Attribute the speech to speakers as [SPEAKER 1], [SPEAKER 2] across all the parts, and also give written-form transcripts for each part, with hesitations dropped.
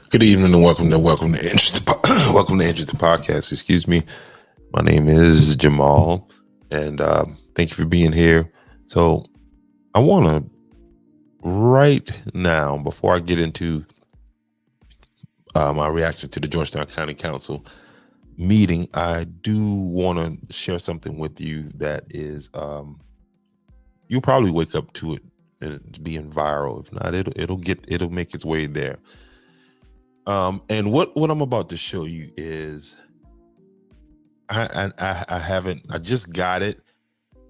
[SPEAKER 1] Good evening and welcome to Interest welcome to Interest the Podcast. Excuse me. My name is Jamal, and thank you for being here. So I want to right now, before I get into my reaction to the Georgetown County Council meeting, I do want to share something with you that is you'll probably wake up to it and it's being viral. If not, it'll make its way there. And what I'm about to show you is I haven't I just got it,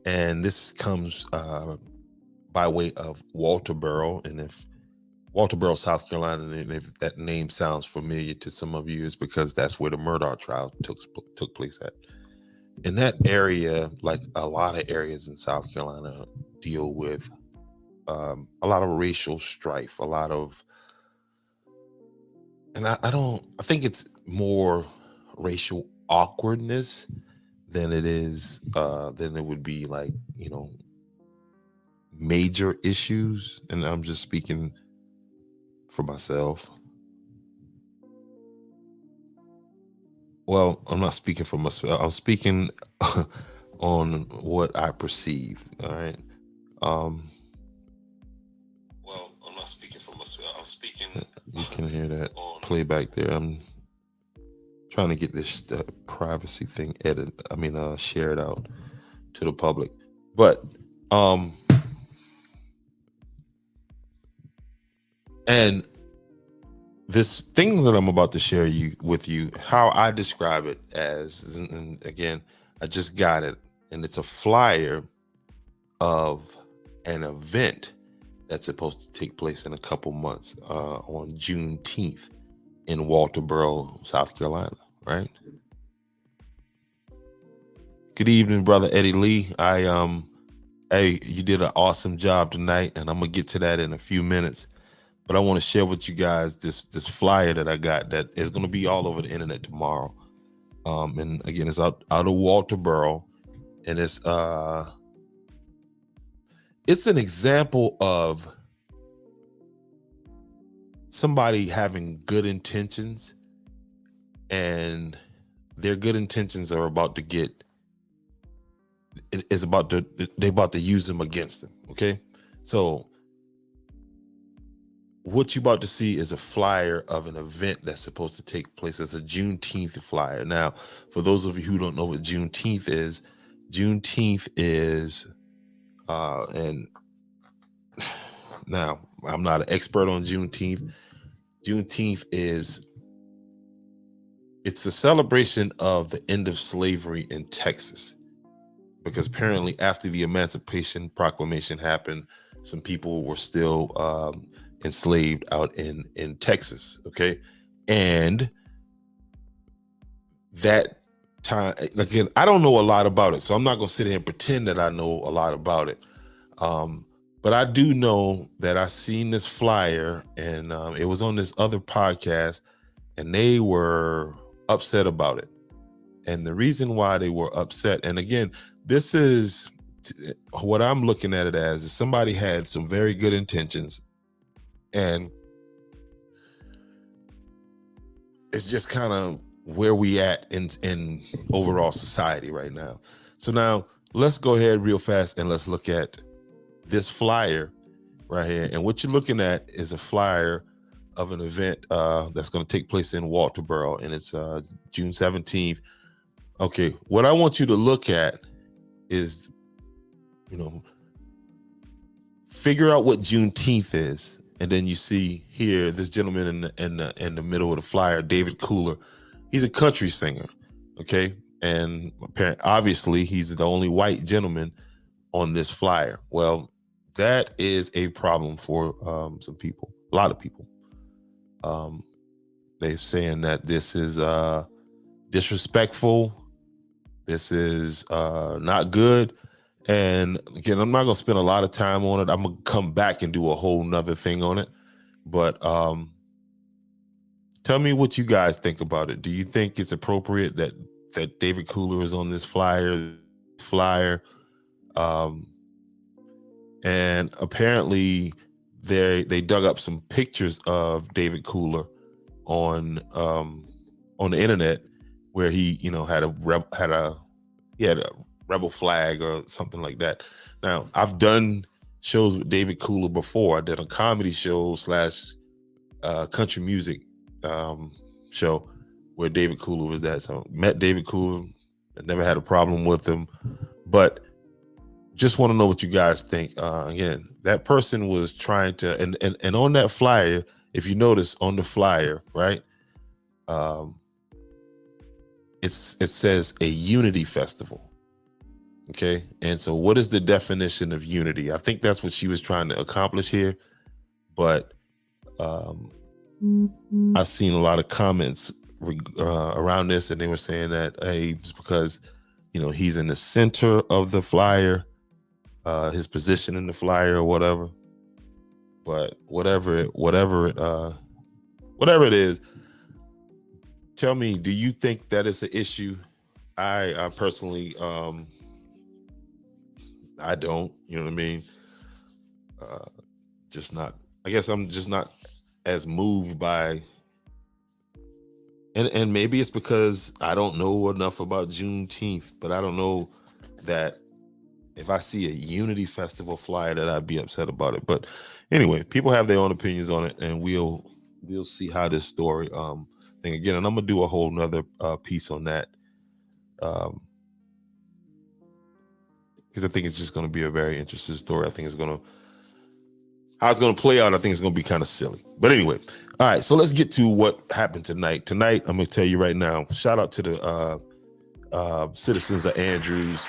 [SPEAKER 1] and this comes by way of Walterboro. And if Walterboro, South Carolina, and if that name sounds familiar to some of you, is because that's where the Murdaugh trial took place at. In that area, like a lot of areas in South Carolina, deal with a lot of racial strife, a lot of, and I think it's more racial awkwardness than it would be like, major issues. And I'm just speaking for myself. Well, I'm not speaking for myself. I'm speaking on what I perceive. All right. Um,
[SPEAKER 2] Well, I'm not speaking for myself. I'm speaking
[SPEAKER 1] you can hear that
[SPEAKER 2] on.
[SPEAKER 1] playback there. I'm trying to get this privacy thing shared out to the public. But um, and this thing that I'm about to share with you, how I describe it as, and again, I just got it, and it's a flyer of an event that's supposed to take place in a couple months on Juneteenth in Walterboro, South Carolina. Right. Good evening, brother Eddie Lee. Hey, you did an awesome job tonight, and I'm gonna get to that in a few minutes. But I want to share with you guys this flyer that I got that is going to be all over the internet tomorrow. And again, it's out of Walterboro, and it's an example of somebody having good intentions, and their good intentions are about to get they're about to use them against them. Okay, so what you're about to see is a flyer of an event that's supposed to take place as a Juneteenth flyer. Now, for those of you who don't know what Juneteenth is, and now I'm not an expert on Juneteenth. Juneteenth it's a celebration of the end of slavery in Texas, because apparently after the Emancipation Proclamation happened, some people were still enslaved out in Texas. Okay, and that time, again, I don't know a lot about it, so I'm not going to sit here and pretend that I know a lot about it. But I do know that I seen this flyer, and it was on this other podcast, and they were upset about it. And the reason why they were upset, and again, this is what I'm looking at it as, is somebody had some very good intentions, and it's just kind of where we at in overall society right now. So now let's go ahead real fast and let's look at this flyer right here. And what you're looking at is a flyer of an event that's going to take place in Walterboro, and it's June 17th. Okay, what I want you to look at is, figure out what Juneteenth is, and then you see here this gentleman in the middle of the flyer, David Cooler. He's a country singer, okay, and apparently, obviously, he's the only white gentleman on this flyer. Well, that is a problem for some people, a lot of people. They're saying that this is disrespectful. This is not good. And again, I'm not going to spend a lot of time on it. I'm going to come back and do a whole nother thing on it. But tell me what you guys think about it. Do you think it's appropriate that David Cooler is on this flyer? Um, and apparently they dug up some pictures of David Cooler on the internet where he, had a rebel flag or something like that. Now, I've done shows with David Cooler before. I did a comedy show / country music show where David Cooler was that. So met David Cooler. I never had a problem with him, but just want to know what you guys think. Again, that person was trying to, and on that flyer, if you notice on the flyer, right? It says a unity festival. Okay. And so what is the definition of unity? I think that's what she was trying to accomplish here. But I've seen a lot of comments around this, and they were saying that, hey, it's because, he's in the center of the flyer, his position in the flyer or whatever. But whatever it is, tell me, do you think that it's an issue? I personally, I don't, you know what I mean? Just not, I guess I'm just not as moved by, and maybe it's because I don't know enough about Juneteenth, but I don't know that if I see a Unity Festival flyer that I'd be upset about it. But anyway, people have their own opinions on it, and we'll see how this story thing again. And I'm gonna do a whole nother piece on that, because I think it's just gonna be a very interesting story. I think how it's gonna play out. I think it's gonna be kind of silly. But anyway, all right. So let's get to what happened tonight. Tonight, I'm gonna tell you right now. Shout out to the citizens of Andrews.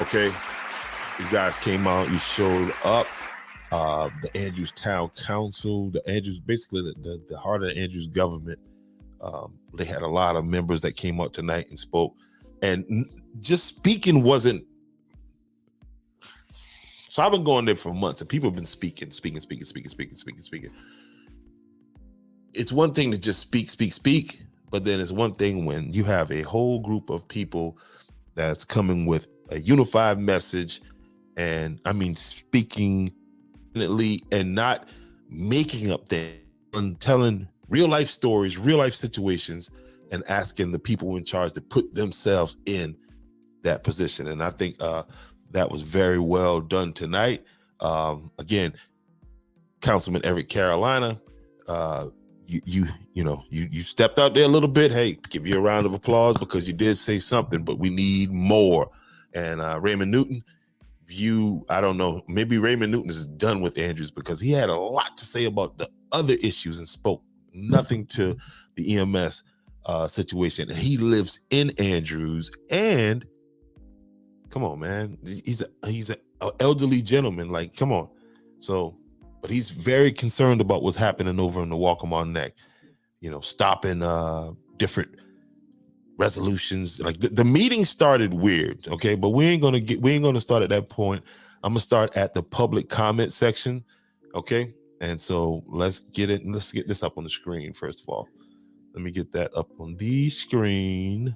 [SPEAKER 1] Okay, you guys came out, you showed up. The Andrews Town Council, the Andrews, basically the heart of the Andrews government. They had a lot of members that came out tonight and spoke. And just speaking wasn't. So I've been going there for months, and people have been speaking. It's one thing to just speak, but then it's one thing when you have a whole group of people that's coming with a unified message, and I mean speaking and not making up things, and telling real life stories, real life situations, and asking the people in charge to put themselves in that position. And I think that was very well done tonight. Again, Councilman Eric Carolina, you stepped out there a little bit. Hey, give you a round of applause because you did say something, but we need more. And Raymond Newton, I don't know, maybe Raymond Newton is done with Andrews because he had a lot to say about the other issues and spoke nothing to the EMS situation. And he lives in Andrews, and come on, man, he's an elderly gentleman. Like, come on. So, but he's very concerned about what's happening over in the Walterboro Neck. Stopping different resolutions. Like the meeting started weird, okay, but we ain't gonna start at that point. I'm gonna start at the public comment section, okay. And so let's get this up on the screen. First of all, let me get that up on the screen.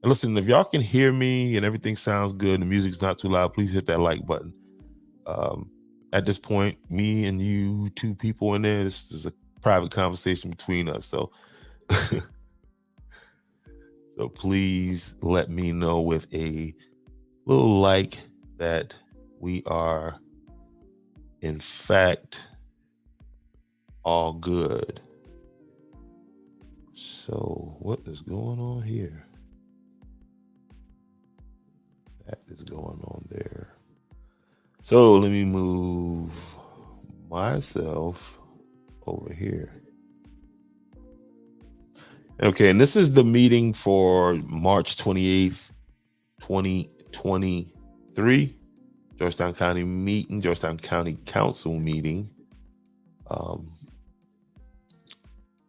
[SPEAKER 1] And listen, if y'all can hear me and everything sounds good and the music's not too loud, please hit that like button. At this point, me and you two people in there, this is a private conversation between us, so so please let me know with a little like that we are, in fact, all good. So what is going on here? That is going on there. So let me move myself over here. Okay, and this is the meeting for March 28th, 2023, Georgetown County Council meeting.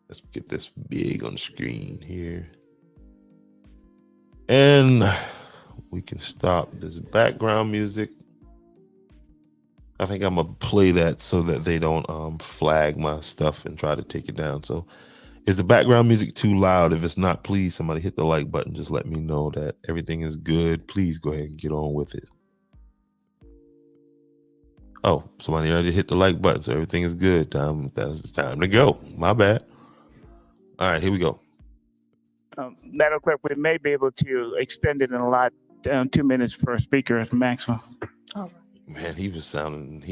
[SPEAKER 1] Let's get this big on the screen here. And we can stop this background music. I think I'm gonna play that so that they don't flag my stuff and try to take it down. So is the background music too loud? If it's not, please somebody hit the like button. Just let me know that everything is good. Please go ahead and get on with it. Oh, somebody already hit the like button, so everything is good. That's time to go. My bad. All right, here we go.
[SPEAKER 3] Madam Clerk, we may be able to extend it in a lot, 2 minutes per speaker as maximum.
[SPEAKER 4] All right.
[SPEAKER 1] Man, he sounded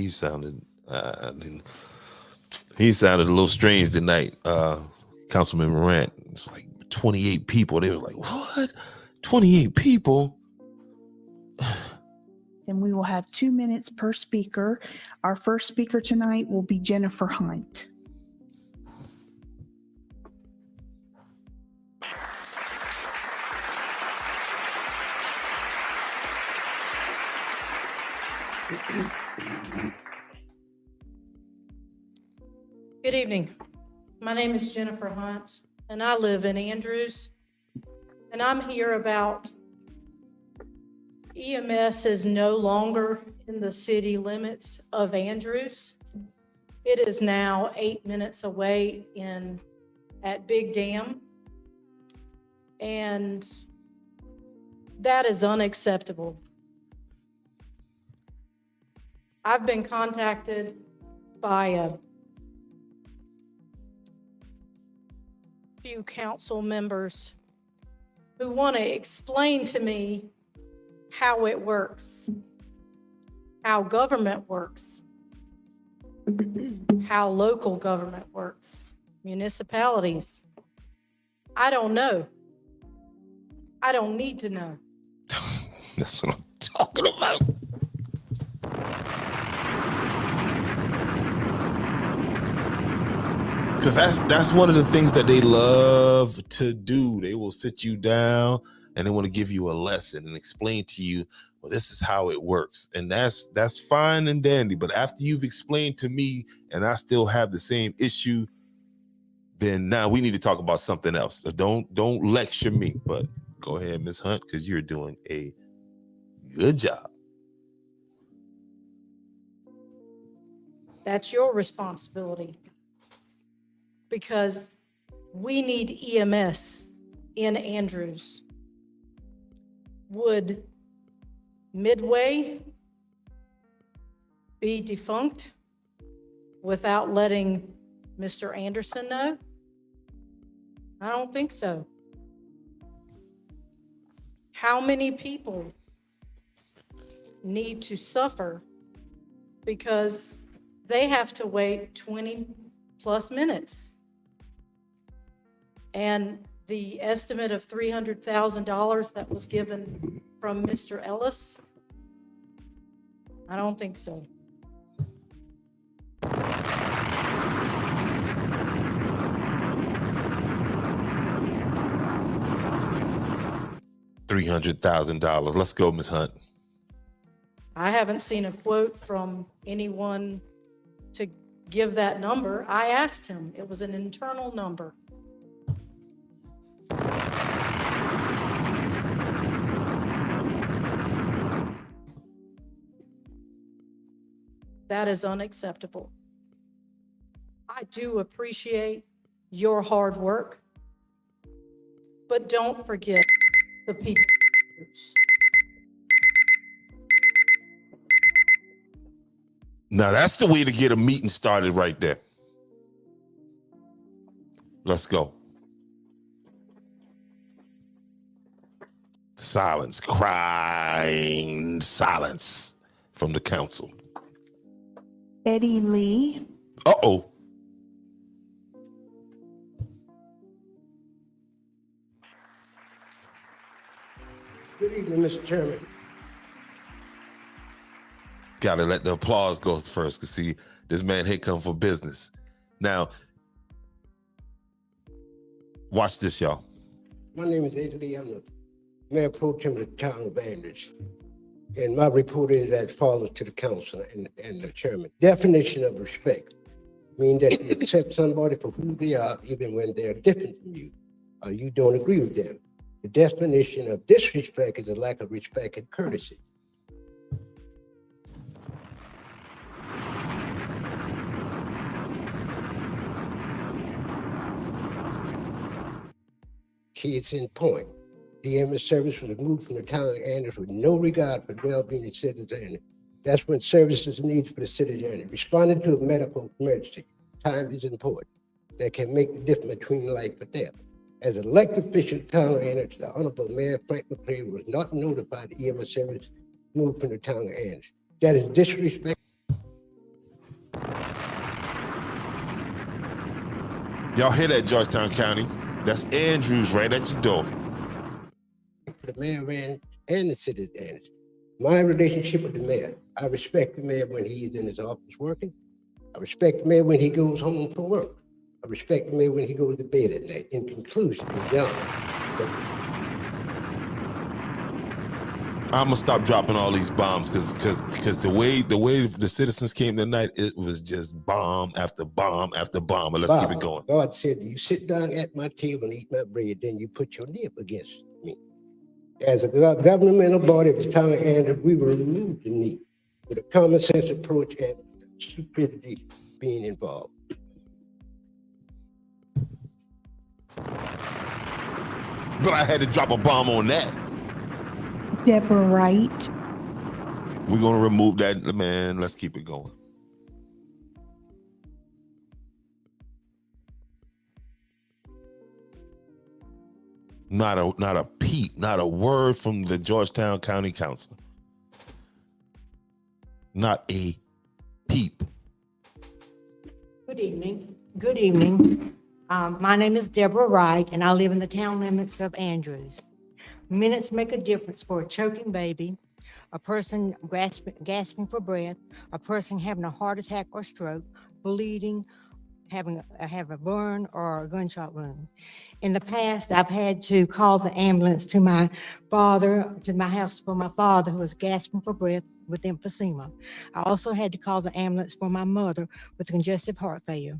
[SPEAKER 1] a little strange tonight. Councilman Morant, it's like 28 people. They was like, what? 28 people?
[SPEAKER 4] And we will have 2 minutes per speaker. Our first speaker tonight will be Jennifer Hunt.
[SPEAKER 5] Good evening. My name is Jennifer Hunt, and I live in Andrews. And I'm here about EMS is no longer in the city limits of Andrews. It is now 8 minutes away at Big Dam. And that is unacceptable. I've been contacted by a few council members who want to explain to me how it works, how government works, how local government works, municipalities. I don't know. I don't need to know.
[SPEAKER 1] That's what I'm talking about. Because that's one of the things that they love to do. They will sit you down and they want to give you a lesson and explain to you, well, this is how it works. And that's fine and dandy. But after you've explained to me and I still have the same issue, then now we need to talk about something else. So don't lecture me. But go ahead, Ms. Hunt, because you're doing a good job.
[SPEAKER 5] That's your responsibility. Because we need EMS in Andrews. Would Midway be defunct without letting Mr. Anderson know? I don't think so. How many people need to suffer because they have to wait 20 plus minutes? And the estimate of $300,000 that was given from Mr. Ellis, I don't think so.
[SPEAKER 1] $300,000. Let's go, Ms. Hunt.
[SPEAKER 5] I haven't seen a quote from anyone to give that number. I asked him. It was an internal number. That is unacceptable. I do appreciate your hard work, but don't forget the people.
[SPEAKER 1] Now that's the way to get a meeting started right there. Let's go. Silence, crying silence from the council.
[SPEAKER 4] Eddie Lee.
[SPEAKER 1] Uh-oh.
[SPEAKER 6] Good evening, Mr. Chairman.
[SPEAKER 1] Gotta let the applause go first, because see, this man here come for business. Now, watch this, y'all.
[SPEAKER 6] My name is Eddie Lee. I'm the Mayor Pro Tem of the town of Andrews. And my report is as follows to the council and the chairman. Definition of respect means that you accept somebody for who they are, even when they're different from you, or you don't agree with them. The definition of disrespect is a lack of respect and courtesy. Case in point. The EMS service was moved from the town of Andrews with no regard for the well-being of citizens That's when services needed for the city journey. Responding to a medical emergency, time is important. That can make the difference between life and death. As an elected official of town of Anderson, the Honorable Mayor Frank McCray was not notified the EMS service moved from the town of Anderson. That is disrespect.
[SPEAKER 1] Y'all hear that, Georgetown County? That's Andrews right at your door.
[SPEAKER 6] For the mayor and the city of Anderson. My relationship with the mayor, I respect the mayor when he is in his office working. I respect the mayor when he goes home from work. I respect the mayor when he goes to bed at night. In conclusion, in John,
[SPEAKER 1] I'm gonna stop dropping all these bombs because the way the citizens came tonight, it was just bomb after bomb after bomb. But let's keep it going.
[SPEAKER 6] God said, you sit down at my table and eat my bread, then you put your lip against me. As a governmental body of the town of Anderson, we will remove the need with a common sense approach and stupidity being involved.
[SPEAKER 1] But I had to drop a bomb on that.
[SPEAKER 4] Deborah Wright.
[SPEAKER 1] We're gonna remove that, man. Let's keep it going. Not a peep, not a word from the Georgetown County Council. Not a peep.
[SPEAKER 7] Good evening. Good evening. My name is Deborah Wright, and I live in the town limits of Andrews. Minutes make a difference for a choking baby, a person gasping for breath, a person having a heart attack or stroke, bleeding, have a burn or a gunshot wound. In the past, I've had to call the ambulance to my father, to my house for my father who was gasping for breath with emphysema. I also had to call the ambulance for my mother with congestive heart failure.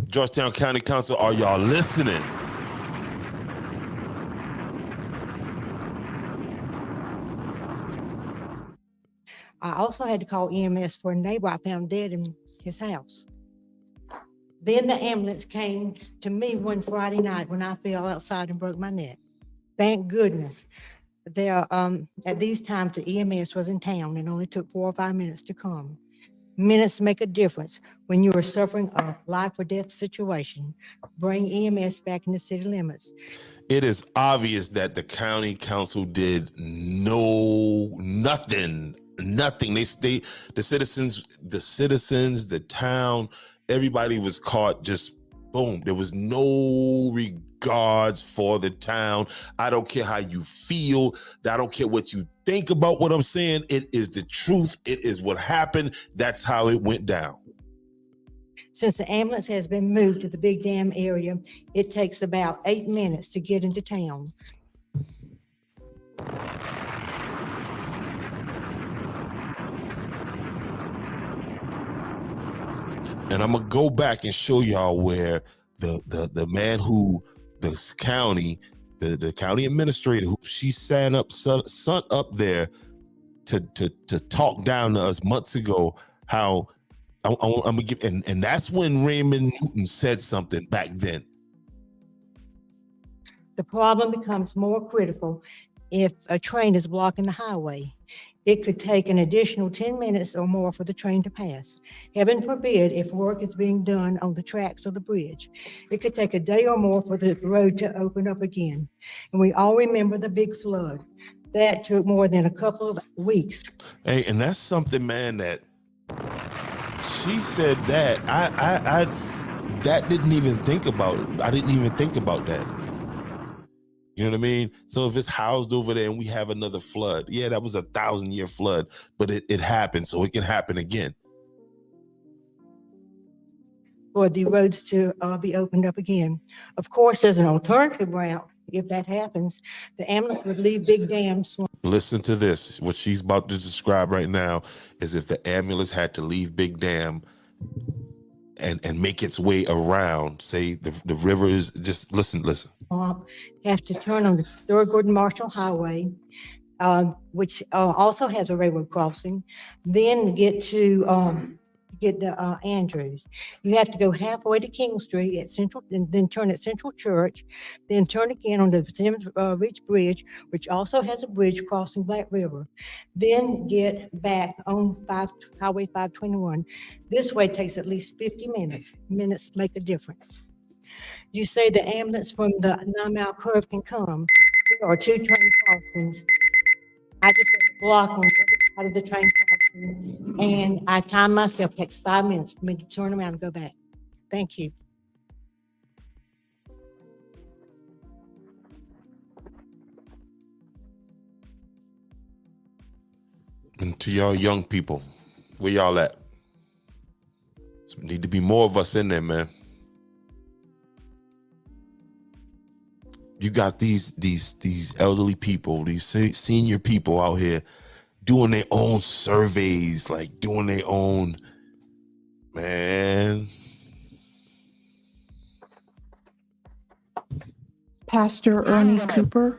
[SPEAKER 1] Georgetown County Council, are y'all listening?
[SPEAKER 7] I also had to call EMS for a neighbor I found dead in his house. Then the ambulance came to me one Friday night when I fell outside and broke my neck. Thank goodness. At these times, the EMS was in town and only took 4 or 5 minutes to come. Minutes make a difference when you are suffering a life or death situation. Bring EMS back in the city limits.
[SPEAKER 1] It is obvious that the county council did nothing. The citizens, the town, everybody was caught just boom. There was no regards for the town. I don't care how you feel. I don't care what you think about what I'm saying. It is the truth. It is what happened. That's how it went down.
[SPEAKER 7] Since the ambulance has been moved to the Big Dam area, it takes about 8 minutes to get into town.
[SPEAKER 1] And I'm gonna go back and show y'all where the man who the county administrator who she sat up there to talk down to us months ago. How I'm gonna give, and that's when Raymond Newton said something back then.
[SPEAKER 7] The problem becomes more critical if a train is blocking the highway. It could take an additional 10 minutes or more for the train to pass. Heaven forbid if work is being done on the tracks or the bridge. It could take a day or more for the road to open up again. And we all remember the big flood. That took more than a couple of weeks.
[SPEAKER 1] Hey, and that's something, man, that she said that I didn't even think about it. I didn't even think about that. You know what I mean? So if it's housed over there and we have another flood, yeah, that was a 1,000-year flood, but it happened, so it can happen again.
[SPEAKER 7] For the roads to be opened up again. Of course, there's an alternative route. If that happens, the ambulance would leave Big Dam.
[SPEAKER 1] Listen to this. What she's about to describe right now is if the ambulance had to leave Big Dam and make its way around, say the river is just listen.
[SPEAKER 7] Have to turn on the Thurgood Marshall Highway, which also has a railroad crossing, then get to get to Andrews. You have to go halfway to King Street at Central, and then turn at Central Church, then turn again on the Simmons Reach Bridge, which also has a bridge crossing Black River. Then get back on Highway 521. This way takes at least 50 minutes. Minutes make a difference. You say the ambulance from the 9-mile curve can come. There are 2 train crossings. I just have to block on the other side of the train crossing, and I time myself, takes 5 minutes for me to turn around and go back. Thank you.
[SPEAKER 1] And to y'all young people, where y'all at? Need to be more of us in there, man. You got these elderly people, these senior people out here doing their own surveys, like doing their own, man.
[SPEAKER 4] Pastor Ernie Cooper.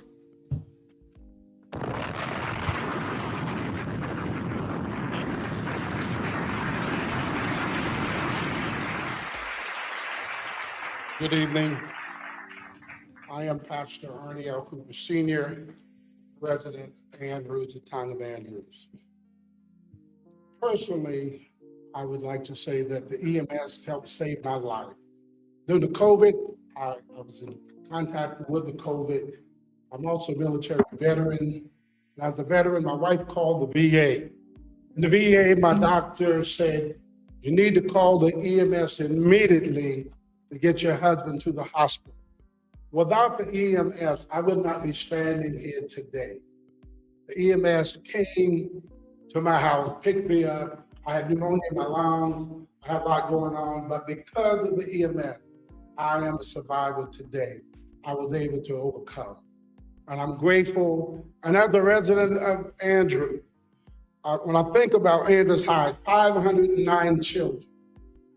[SPEAKER 8] Good evening. I am Pastor Ernie L. Cooper Sr., resident of Andrews, the town of Andrews. Personally, I would like to say that the EMS helped save my life. During the COVID, I was in contact with the COVID. I'm also a military veteran. And as a veteran, my wife called the VA. In the VA, my doctor said, you need to call the EMS immediately to get your husband to the hospital. Without the EMS, I would not be standing here today. The EMS came to my house, picked me up. I had pneumonia in my lungs. I had a lot going on, but because of the EMS, I am a survivor today. I was able to overcome. And I'm grateful. And as a resident of Andrews, when I think about Andrews High, 509 children.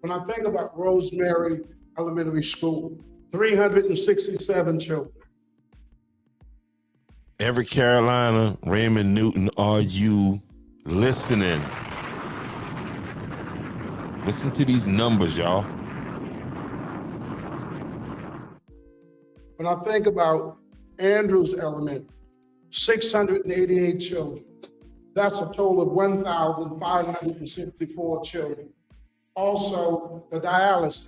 [SPEAKER 8] When I think about Rosemary Elementary School, 367 children.
[SPEAKER 1] Everett Carolina, Raymond Newton, are you listening? Listen to these numbers, y'all.
[SPEAKER 8] When I think about Andrews Elementary, 688 children. That's a total of 1,564 children. Also, the dialysis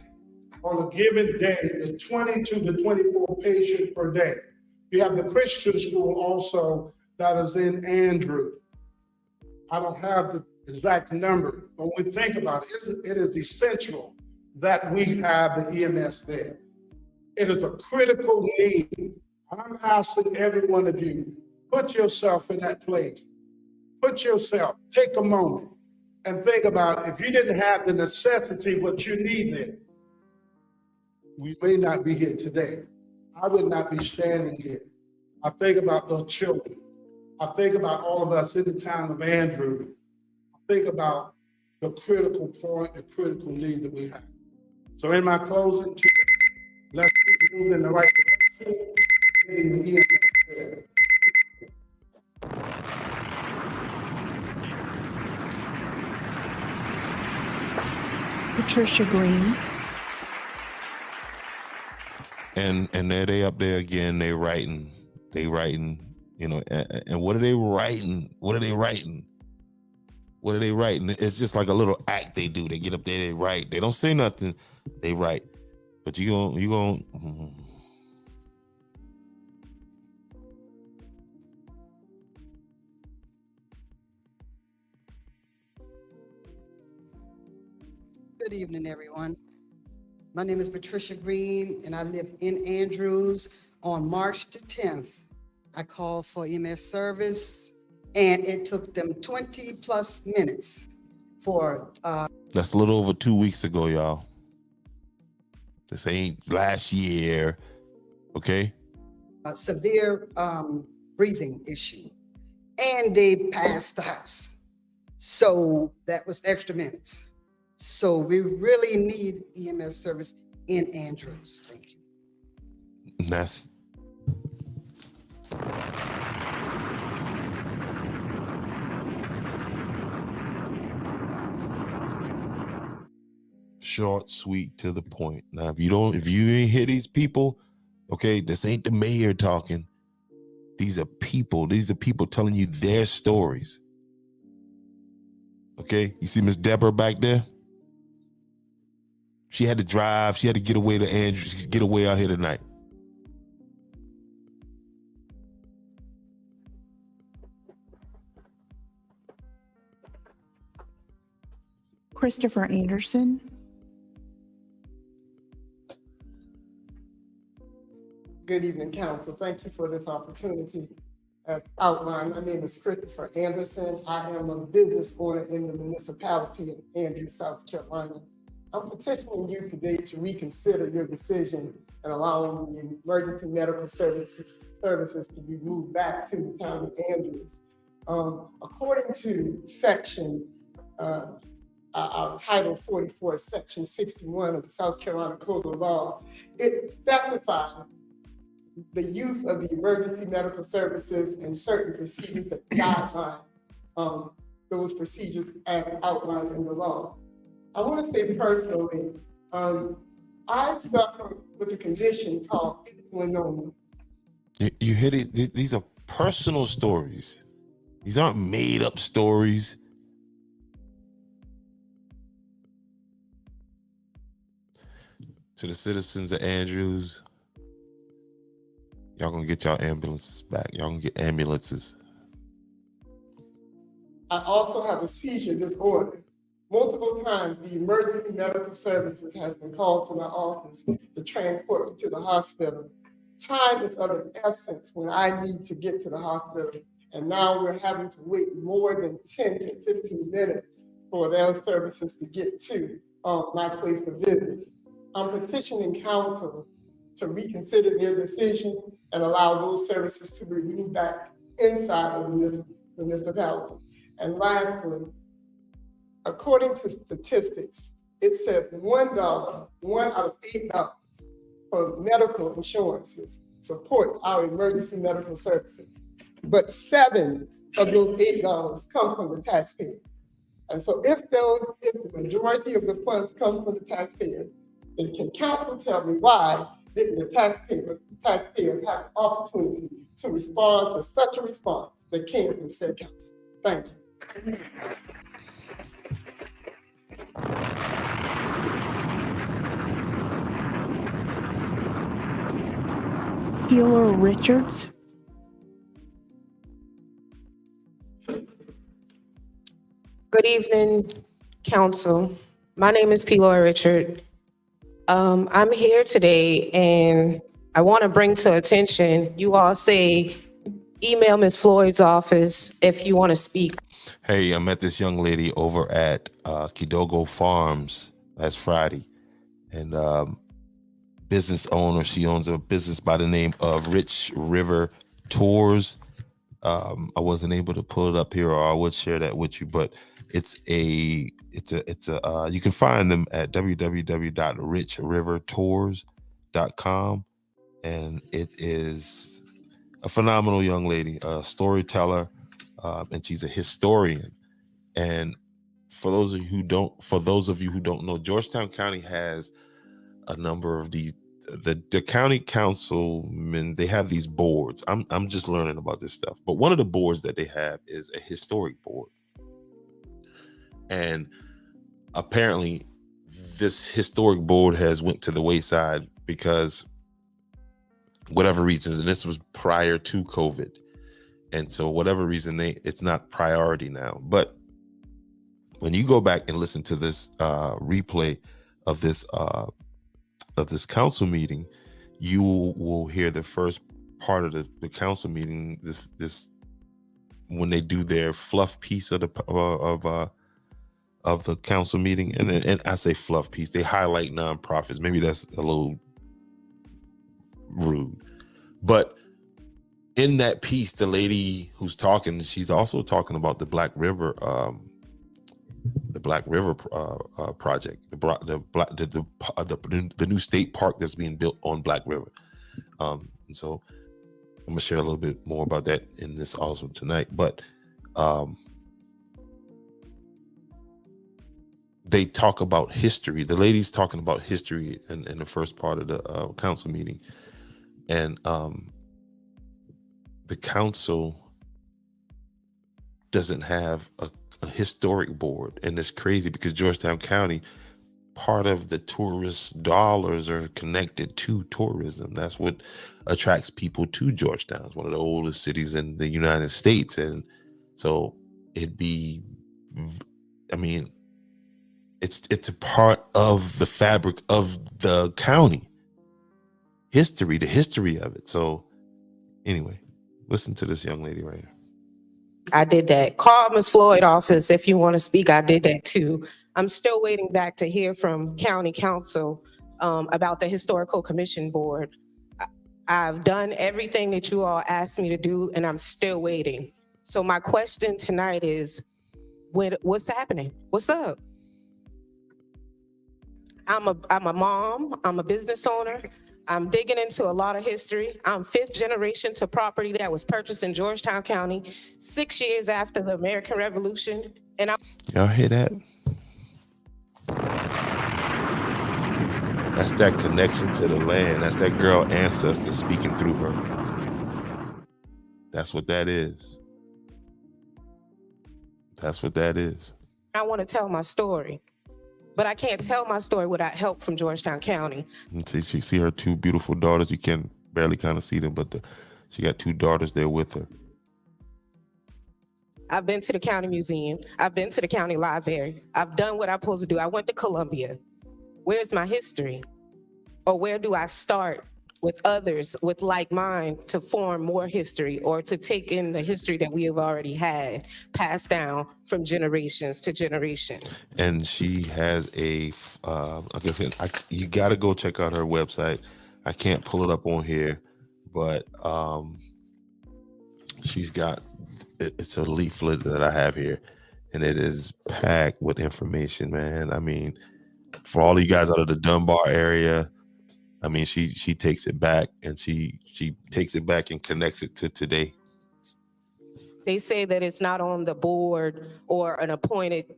[SPEAKER 8] on a given day is 22 to 24 patients per day. You have the Christian school also that is in Andrews. I don't have the exact number, but when we think about it, it is essential that we have the EMS there. It is a critical need. And I'm asking every one of you, put yourself in that place. Put yourself, take a moment and think about if you didn't have the necessity, what you need there, we may not be here today. I would not be standing here. I think about those children. I think about all of us in the town of Andrews. I think about the critical point, the critical need that we have. So in my closing, let's keep moving in the right direction. Getting the EMS there.
[SPEAKER 4] Patricia Green.
[SPEAKER 1] And there they up there again, they writing, you know, and what are they writing? What are they writing? What are they writing? It's just like a little act they do. They get up there, they write. They don't say nothing, they write. But you gon'
[SPEAKER 9] Good evening, everyone. My name is Patricia Green, and I live in Andrews. On March the 10th, I called for EMS service, and it took them 20 plus minutes for
[SPEAKER 1] that's a little over 2 weeks ago, y'all. This ain't last year, okay?
[SPEAKER 9] a severe breathing issue, and they passed the house. So that was extra minutes. So we really need EMS service in Andrews. Thank you.
[SPEAKER 1] That's short, sweet, to the point. Now, if you ain't hear these people, okay, this ain't the mayor talking. These are people. These are people telling you their stories. Okay, you see Miss Deborah back there? She had to drive. She had to get away to Andrews, get away out here tonight.
[SPEAKER 4] Christopher Anderson.
[SPEAKER 10] Good evening, council. Thank you for this opportunity. As outlined, my name is Christopher Anderson. I am a business owner in the municipality of Andrews, South Carolina. I'm petitioning you today to reconsider your decision and allowing the emergency medical services to be moved back to the town of Andrews. According to section, our Title 44, Section 61 of the South Carolina Code of Law, it specifies the use of the emergency medical services and certain procedures that guidelines those procedures as outlined in the law. I want to say personally, I suffer with a condition called insulinoma.
[SPEAKER 1] You hear these are personal stories. These aren't made up stories. To the citizens of Andrews, y'all gonna get y'all ambulances back. Y'all gonna get ambulances.
[SPEAKER 10] I also have a seizure disorder. Multiple times, the emergency medical services has been called to my office to transport me to the hospital. Time is of the essence when I need to get to the hospital. And now we're having to wait more than 10 to 15 minutes for those services to get to my place of business. I'm petitioning council to reconsider their decision and allow those services to be moved back inside of the municipality. And lastly, according to statistics, it says $1, one out of $8 for medical insurances supports our emergency medical services. But 7 of those $8 come from the taxpayers. And so if the majority of the funds come from the taxpayers, then can council tell me why didn't the taxpayers have an opportunity to respond to such a response that came from said council? Thank you.
[SPEAKER 4] Healer Richards.
[SPEAKER 11] Good evening, council. My name is Pilar Richard. I'm here today and I want to bring to attention, you all say, email Ms. Floyd's office if you want to speak.
[SPEAKER 1] Hey, I met this young lady over at Kidogo Farms last Friday, and business owner. She owns a business by the name of Rich River Tours. I wasn't able to pull it up here, or I would share that with you, but it's a you can find them at www.richrivertours.com, and it is a phenomenal young lady, a storyteller, and she's a historian. And for those of you who don't know, Georgetown County has a number of these. The county councilmen, they have these boards. I'm just learning about this stuff, but one of the boards that they have is a historic board, and apparently this historic board has went to the wayside because whatever reasons, and this was prior to COVID, and so whatever reason it's not priority now. But when you go back and listen to this replay of this council meeting, you will hear the first part of the council meeting. This when they do their fluff piece of the council meeting, and I say fluff piece, they highlight nonprofits. Maybe that's a little rude, but in that piece, the lady who's talking, she's also talking about the Black River. Project, the new state park that's being built on Black River. And so I'm gonna share a little bit more about that in this also tonight. But they talk about history. The lady's talking about history in the first part of the council meeting. And the council doesn't have a historic board. And it's crazy because Georgetown County, part of the tourist dollars are connected to tourism. That's what attracts people to Georgetown. It's one of the oldest cities in the United States. And so it's a part of the fabric of the county history, the history of it. So anyway, listen to this young lady right here.
[SPEAKER 11] I did that. Call Ms. Floyd office if you want to speak. I did that too. I'm still waiting back to hear from county council about the historical commission board. I've done everything that you all asked me to do, and I'm still waiting. So my question tonight is, what's happening? What's up? I'm a mom. I'm a business owner. I'm digging into a lot of history. I'm 5th generation to property that was purchased in Georgetown County 6 years after the American Revolution. And
[SPEAKER 1] y'all hear that? That's that connection to the land. That's that girl ancestor speaking through her. That's what that is. That's what that is.
[SPEAKER 11] I want to tell my story, but I can't tell my story without help from Georgetown County.
[SPEAKER 1] And see her 2 beautiful daughters. You can barely kind of see them, but she got 2 daughters there with her.
[SPEAKER 11] I've been to the county museum. I've been to the county library. I've done what I'm supposed to do. I went to Columbia. Where's my history? Or where do I start with others with like mind to form more history or to take in the history that we have already had passed down from generations to generations?
[SPEAKER 1] And she has like I said, you got to go check out her website. I can't pull it up on here, but she's got, it's a leaflet that I have here, and it is packed with information, man. I mean, for all you guys out of the Dunbar area, I mean, she takes it back, and she takes it back and connects it to today.
[SPEAKER 11] They say that it's not on the board or an appointed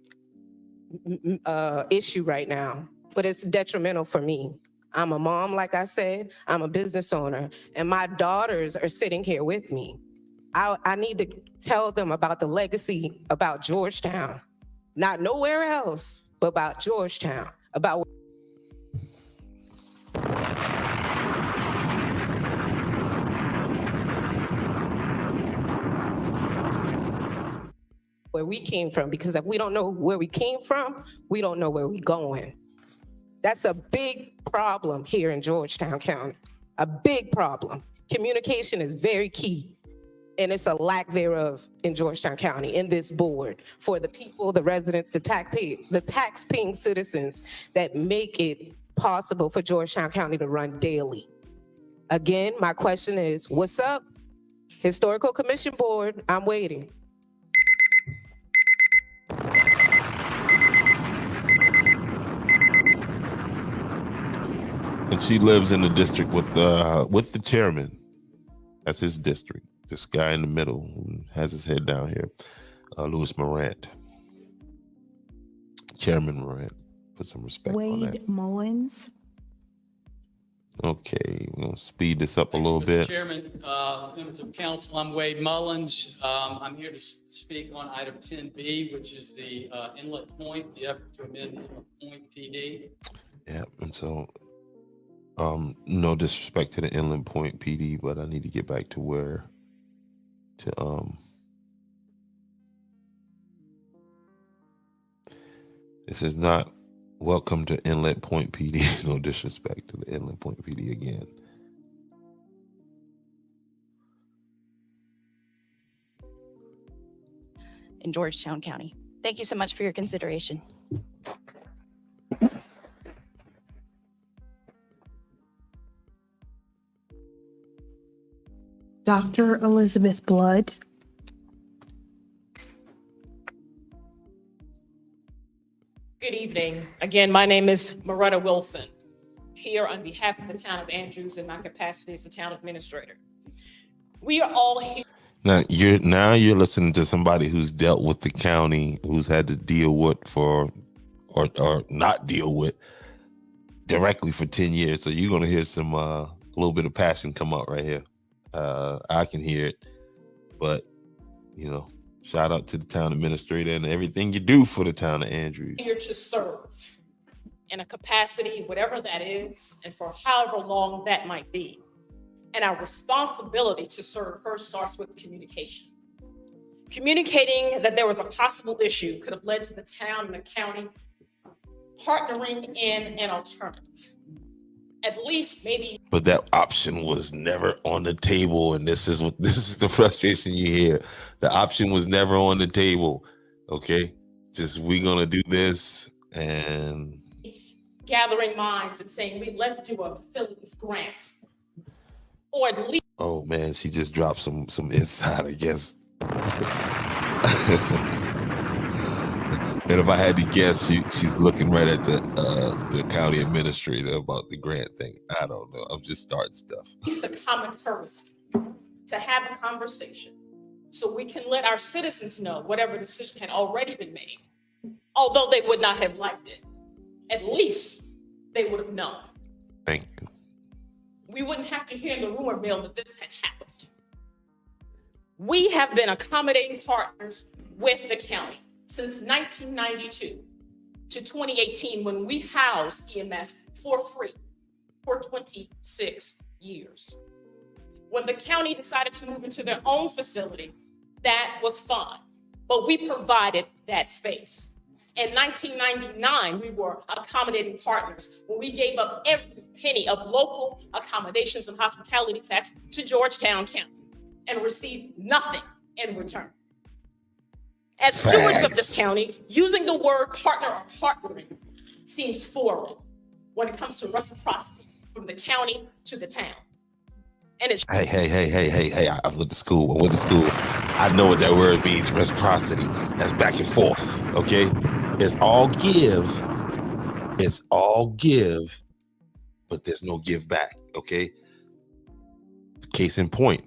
[SPEAKER 11] issue right now, but it's detrimental for me. I'm a mom, like I said, I'm a business owner, and my daughters are sitting here with me. I need to tell them about the legacy about Georgetown, not nowhere else, but about Georgetown, about where we came from, because if we don't know where we came from, we don't know where we're going. That's a big problem here in Georgetown County, a big problem. Communication is very key, and it's a lack thereof in Georgetown County, in this board, for the people, the residents, the tax-paying citizens that make it possible for Georgetown County to run daily. Again, my question is, what's up? Historical Commission Board, I'm waiting.
[SPEAKER 1] And she lives in the district with the chairman. That's his district. This guy in the middle who has his head down here, Louis Morant. Chairman Morant. Put some respect on that.
[SPEAKER 4] Wade Mullins.
[SPEAKER 1] Okay, we're gonna speed this up a little bit.
[SPEAKER 12] Mr. Chairman, members of council, I'm Wade Mullins. I'm here to speak on item 10B, which is the inlet point, the effort to amend the inlet point PD.
[SPEAKER 1] Yeah, and so no disrespect to the Inland Point PD, but I need to get back to where this is not welcome to Inlet Point PD. No disrespect to the Inland Point PD again.
[SPEAKER 13] In Georgetown County. Thank you so much for your consideration.
[SPEAKER 4] Dr. Elizabeth Blood.
[SPEAKER 14] Good evening. Again, my name is Moretta Wilson, here on behalf of the town of Andrews in my capacity as the town administrator. We are all here.
[SPEAKER 1] Now you're listening to somebody who's dealt with the county, who's had to deal with for or not deal with directly for 10 years. So you're gonna hear some a little bit of passion come out right here. I can hear it, but you know, shout out to the town administrator and everything you do for the town of Andrews.
[SPEAKER 14] Here to serve in a capacity, whatever that is, and for however long that might be. And our responsibility to serve first starts with communication. Communicating that there was a possible issue could have led to the town and the county partnering in an alternative. At least maybe.
[SPEAKER 1] But that option was never on the table, and this is the frustration you hear. The option was never on the table. Okay, just we're gonna do this and
[SPEAKER 14] gathering minds and saying, let's do a facilities grant, or at least.
[SPEAKER 1] Oh man, she just dropped some insight, I guess. And if I had to guess, she's looking right at the county administrator about the grant thing. I don't know. I'm just starting stuff.
[SPEAKER 14] It's the common courtesy to have a conversation so we can let our citizens know whatever decision had already been made. Although they would not have liked it, at least they would have known.
[SPEAKER 1] Thank you.
[SPEAKER 14] We wouldn't have to hear in the rumor mill that this had happened. We have been accommodating partners with the county since 1992 to 2018, when we housed EMS for free for 26 years. When the county decided to move into their own facility, that was fine, but we provided that space. In 1999, we were accommodating partners when we gave up every penny of local accommodations and hospitality tax to Georgetown County and received nothing in return. As stewards of this county, using the word partner or partnering seems foreign when it comes to reciprocity from the county to the town. And it's
[SPEAKER 1] Hey, I went to school. I know what that word means, reciprocity. That's back and forth, okay? It's all give, but there's no give back, okay? Case in point,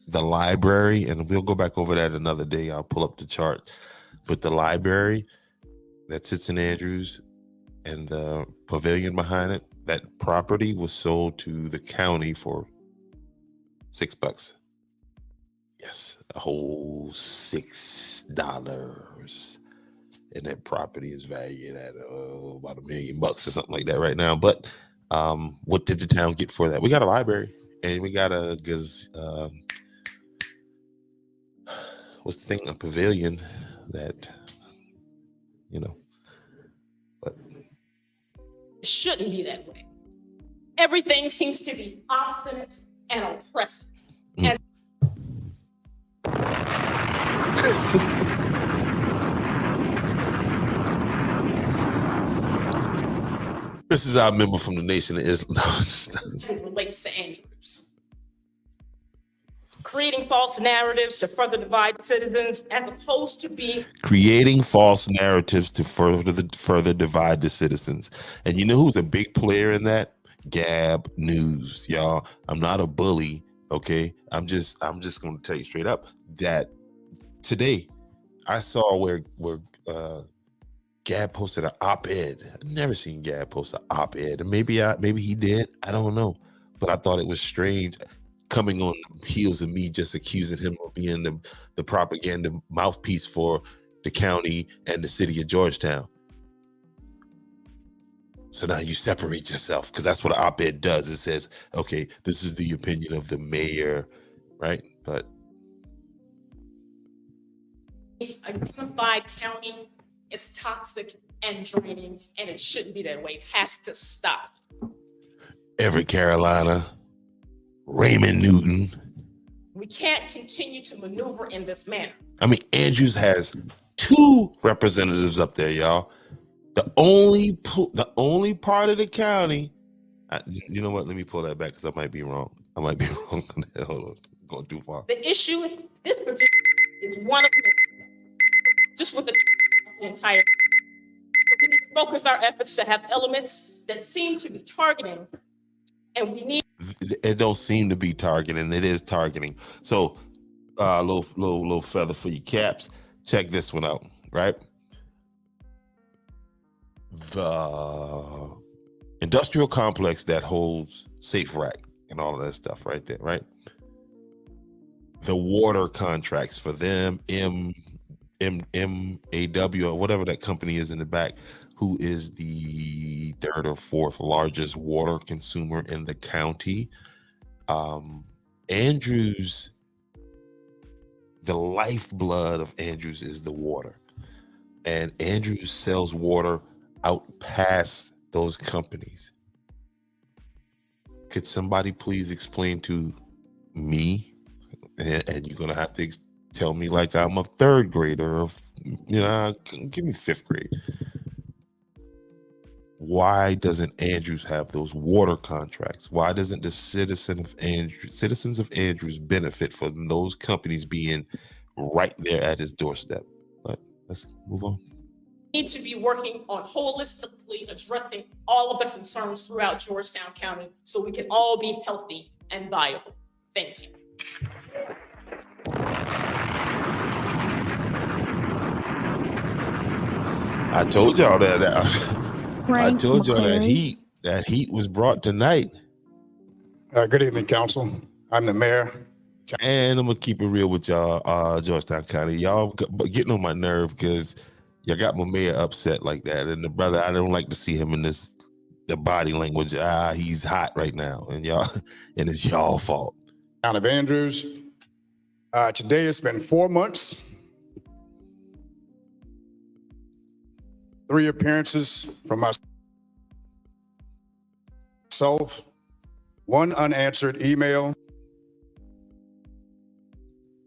[SPEAKER 1] the library, and we'll go back over that another day. I'll pull up the chart. But the library that sits in Andrews and the pavilion behind it, that property was sold to the county for $6. Yes, a whole $6. And that property is valued at about $1 million or something like that right now. But what did the town get for that? We got a library and we got a what's the thing? A pavilion that, you know, but
[SPEAKER 14] it shouldn't be that way. Everything seems to be obstinate and oppressive. And
[SPEAKER 1] this is our member from the Nation of Islam.
[SPEAKER 14] it relates to Andrews. Creating false narratives to further divide citizens, as opposed to being
[SPEAKER 1] creating false narratives to further divide the citizens. And you know who's a big player in that? Gab News, y'all. I'm not a bully, okay? I'm just going to tell you straight up that today I saw where Gab posted an op-ed. I've never seen Gab post an op-ed. And maybe he did. I don't know. But I thought it was strange coming on the heels of me just accusing him of being the propaganda mouthpiece for the county and the city of Georgetown. So now you separate yourself, because that's what an op-ed does. It says, okay, this is the opinion of the mayor, right? But
[SPEAKER 14] a unified county is toxic and draining, and it shouldn't be that way. It has to stop.
[SPEAKER 1] Everett, Carolina, Raymond Newton.
[SPEAKER 14] We can't continue to maneuver in this manner.
[SPEAKER 1] I mean, Andrews has 2 representatives up there, y'all. The only part of the county. You know what? Let me pull that back because I might be wrong. Hold on, I'm going too far.
[SPEAKER 14] The issue in this particular is one of them, just with the entire. So we need to focus our efforts to have elements that seem to be targeting, and we need.
[SPEAKER 1] It don't seem to be targeting. It is targeting. So, little feather for your caps. Check this one out, right? the industrial complex that holds Safe Rack and all of that stuff right there, right? The water contracts for them, MAW or whatever that company is in the back, who is the third or fourth largest water consumer in the county. Andrews, the lifeblood of Andrews is the water. And Andrews sells water out past those companies. Could somebody please explain to me, and you're gonna have to tell me like I'm a third grader, or give me fifth grade. Why doesn't Andrews have those water contracts? Why doesn't the citizens of Andrews benefit from those companies being right there at his doorstep? But let's move on.
[SPEAKER 14] Need to be working on holistically addressing all of the concerns throughout Georgetown County so we can all be healthy and viable. Thank you.
[SPEAKER 1] I told y'all that. I told y'all
[SPEAKER 4] McCleary.
[SPEAKER 1] that heat was brought tonight.
[SPEAKER 15] Good evening, council. I'm the mayor.
[SPEAKER 1] And I'm gonna keep it real with y'all, Georgetown County. Y'all getting on my nerve because y'all got my mayor upset like that. And the brother, I don't like to see him in the body language. He's hot right now, and it's y'all fault.
[SPEAKER 15] Town of Andrews. Today it's been 4 months. 3 appearances from myself, 1 unanswered email,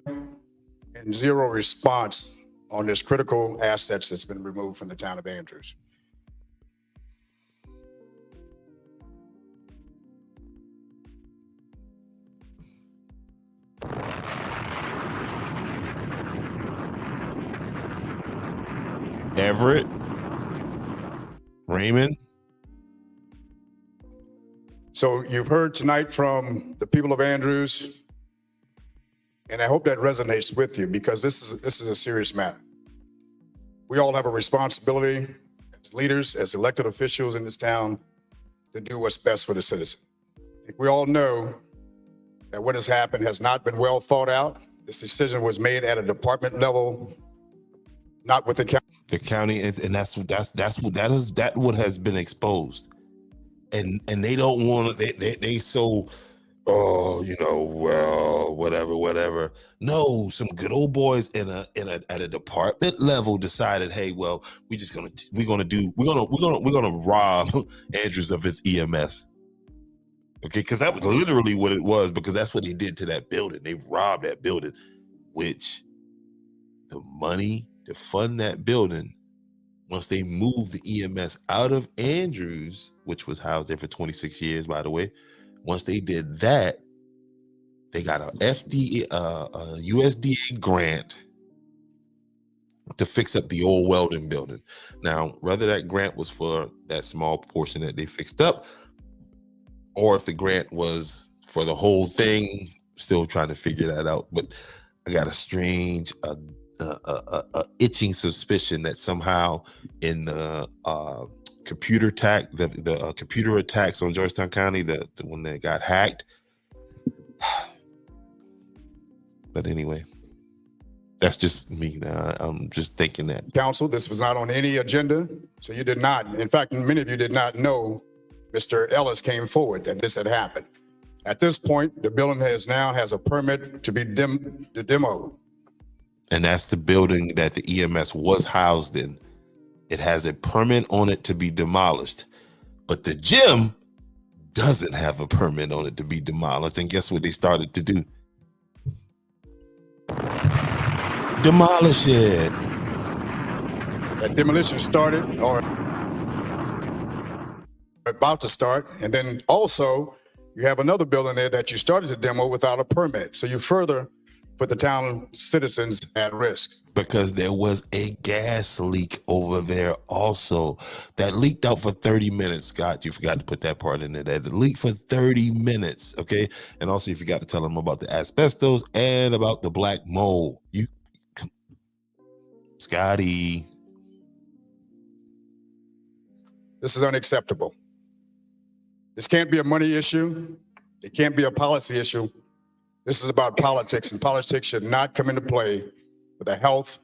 [SPEAKER 15] and 0 response on this critical assets that's been removed from the town of Andrews.
[SPEAKER 1] Everett, Raymond.
[SPEAKER 15] So you've heard tonight from the people of Andrews, and I hope that resonates with you because this is a serious matter. We all have a responsibility as leaders, as elected officials in this town, to do what's best for the citizen. I think we all know that what has happened has not been well thought out. This decision was made at a department level, not with the county.
[SPEAKER 1] The county, and that's what has been exposed, and they don't want to. They so, whatever. No, some good old boys at a department level decided, hey, well, we're gonna rob Andrews of his EMS. Okay, because that was literally what it was, because that's what they did to that building. They robbed that building, which the money to fund that building, once they moved the EMS out of Andrews, which was housed there for 26 years, by the way, once they did that, they got a USDA grant to fix up the old welding building. Now, whether that grant was for that small portion that they fixed up, or if the grant was for the whole thing, still trying to figure that out. But I got a strange, itching suspicion that somehow in the computer attack, the computer attacks on Georgetown County, the one that got hacked. But anyway, that's just me. I'm just thinking that.
[SPEAKER 15] Council, this was not on any agenda, so you did not. In fact, many of you did not know Mr. Ellis came forward that this had happened. At this point, the building has a permit to be demoed.
[SPEAKER 1] And that's the building that the EMS was housed in. It has a permit on it to be demolished, but the gym doesn't have a permit on it to be demolished. And guess what they started to do? Demolish it.
[SPEAKER 15] That demolition started or about to start. And then also you have another building there that you started to demo without a permit. So you further put the town citizens at risk.
[SPEAKER 1] Because there was a gas leak over there also that leaked out for 30 minutes. Scott, you forgot to put that part in there. That leaked for 30 minutes, okay? And also you forgot to tell them about the asbestos and about the black mold. Scotty.
[SPEAKER 15] This is unacceptable. This can't be a money issue. It can't be a policy issue. This is about politics, and politics should not come into play with the health.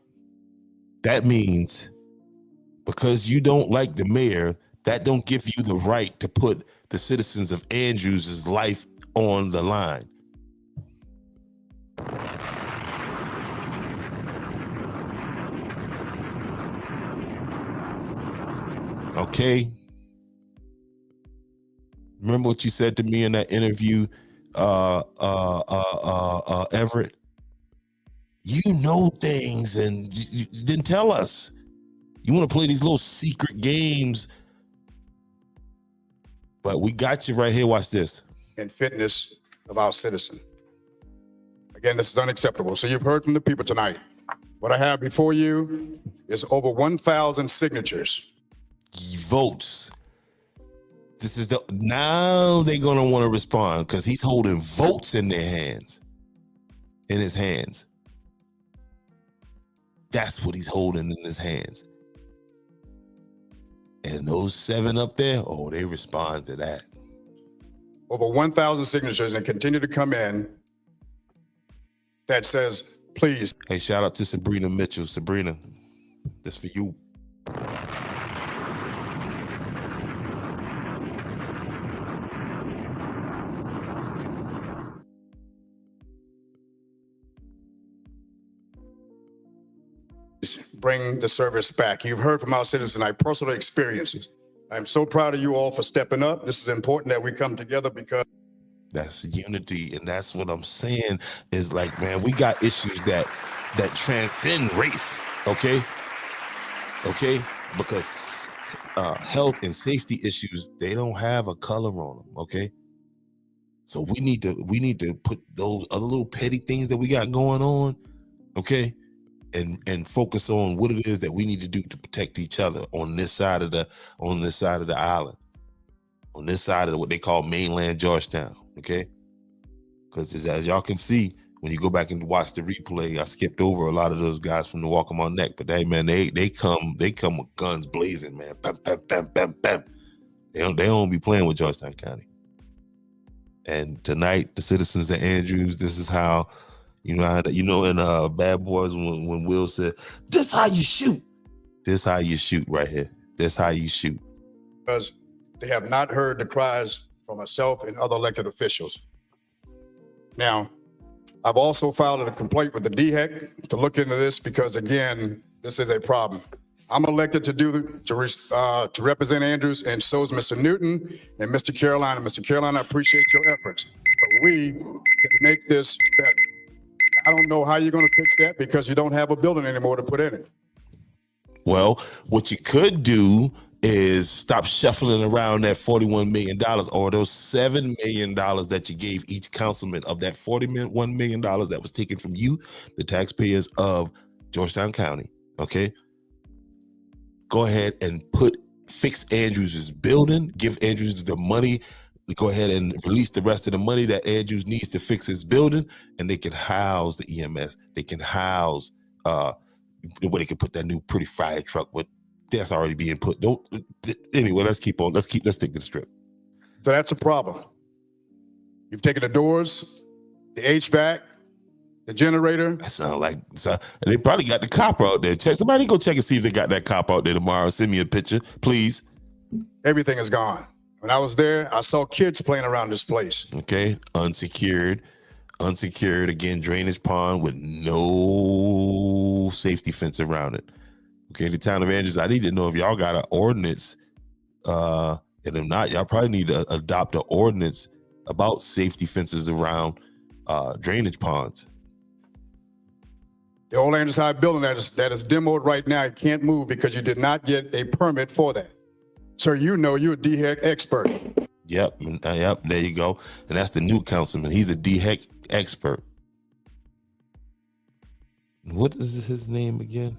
[SPEAKER 1] That means because you don't like the mayor, that don't give you the right to put the citizens of Andrews' life on the line. Okay. Remember what you said to me in that interview, Everett? You know things and you didn't tell us. You want to play these little secret games, but we got you right here. Watch this.
[SPEAKER 15] And fitness of our citizen. Again, this is unacceptable. So you've heard from the people tonight. What I have before you is over 1,000 signatures.
[SPEAKER 1] Votes. This is now they're gonna want to respond because he's holding votes in their hands, in his hands. That's what he's holding in his hands. And those 7 up there, oh, they respond to that.
[SPEAKER 15] Over 1,000 signatures and continue to come in that says, please.
[SPEAKER 1] Hey, shout out to Sabrina Mitchell. Sabrina, this for you.
[SPEAKER 15] Bring the service back. You've heard from our citizens, I personal experiences. I'm so proud of you all for stepping up. This is important that we come together because
[SPEAKER 1] that's unity. And that's what I'm saying is like, man, we got issues that transcend race. Okay. Okay. Because health and safety issues, they don't have a color on them. Okay. So we need to put those other little petty things that we got going on. Okay. And focus on what it is that we need to do to protect each other on this side of the island, on this side of what they call mainland Georgetown. Okay, because as y'all can see, when you go back and watch the replay, I skipped over a lot of those guys from the Walterboro Neck, but hey, man, they come with guns blazing, man. Bam, bam, bam, bam, bam. They don't be playing with Georgetown County. And tonight, the citizens of Andrews, this is how. You know, in Bad Boys when Will said, "This how you shoot." This how you shoot right here. This how you shoot.
[SPEAKER 15] Because they have not heard the cries from myself and other elected officials. Now, I've also filed a complaint with the DHEC to look into this because again, this is a problem. I'm elected to represent Andrews, and so is Mr. Newton and Mr. Carolina. Mr. Carolina, I appreciate your efforts, but we can make this better. I don't know how you're going to fix that because you don't have a building anymore to put in it.
[SPEAKER 1] Well, what you could do is stop shuffling around that $41 million or those $7 million that you gave each councilman of that $41 million that was taken from you, the taxpayers of Georgetown County. Okay. Go ahead and fix Andrews' building, give Andrews the money. Go ahead and release the rest of the money that Andrews needs to fix his building, and they can house the EMS. They can house where they can put that new pretty fire truck, but that's already being put. Anyway, let's stick to the strip.
[SPEAKER 15] So that's a problem. You've taken the doors, the HVAC, the generator.
[SPEAKER 1] That sounds like they probably got the cop out there. Somebody go check and see if they got that cop out there tomorrow. Send me a picture, please.
[SPEAKER 15] Everything is gone. When I was there, I saw kids playing around this place.
[SPEAKER 1] Okay, unsecured, again, drainage pond with no safety fence around it. Okay, the town of Andrews, I need to know if y'all got an ordinance, and if not, y'all probably need to adopt an ordinance about safety fences around drainage ponds.
[SPEAKER 15] The old Andrews High building that is demoed right now, it can't move because you did not get a permit for that. Sir, you know you're a DHEC expert.
[SPEAKER 1] Yep, there you go. And that's the new councilman. He's a DHEC expert. What is his name again?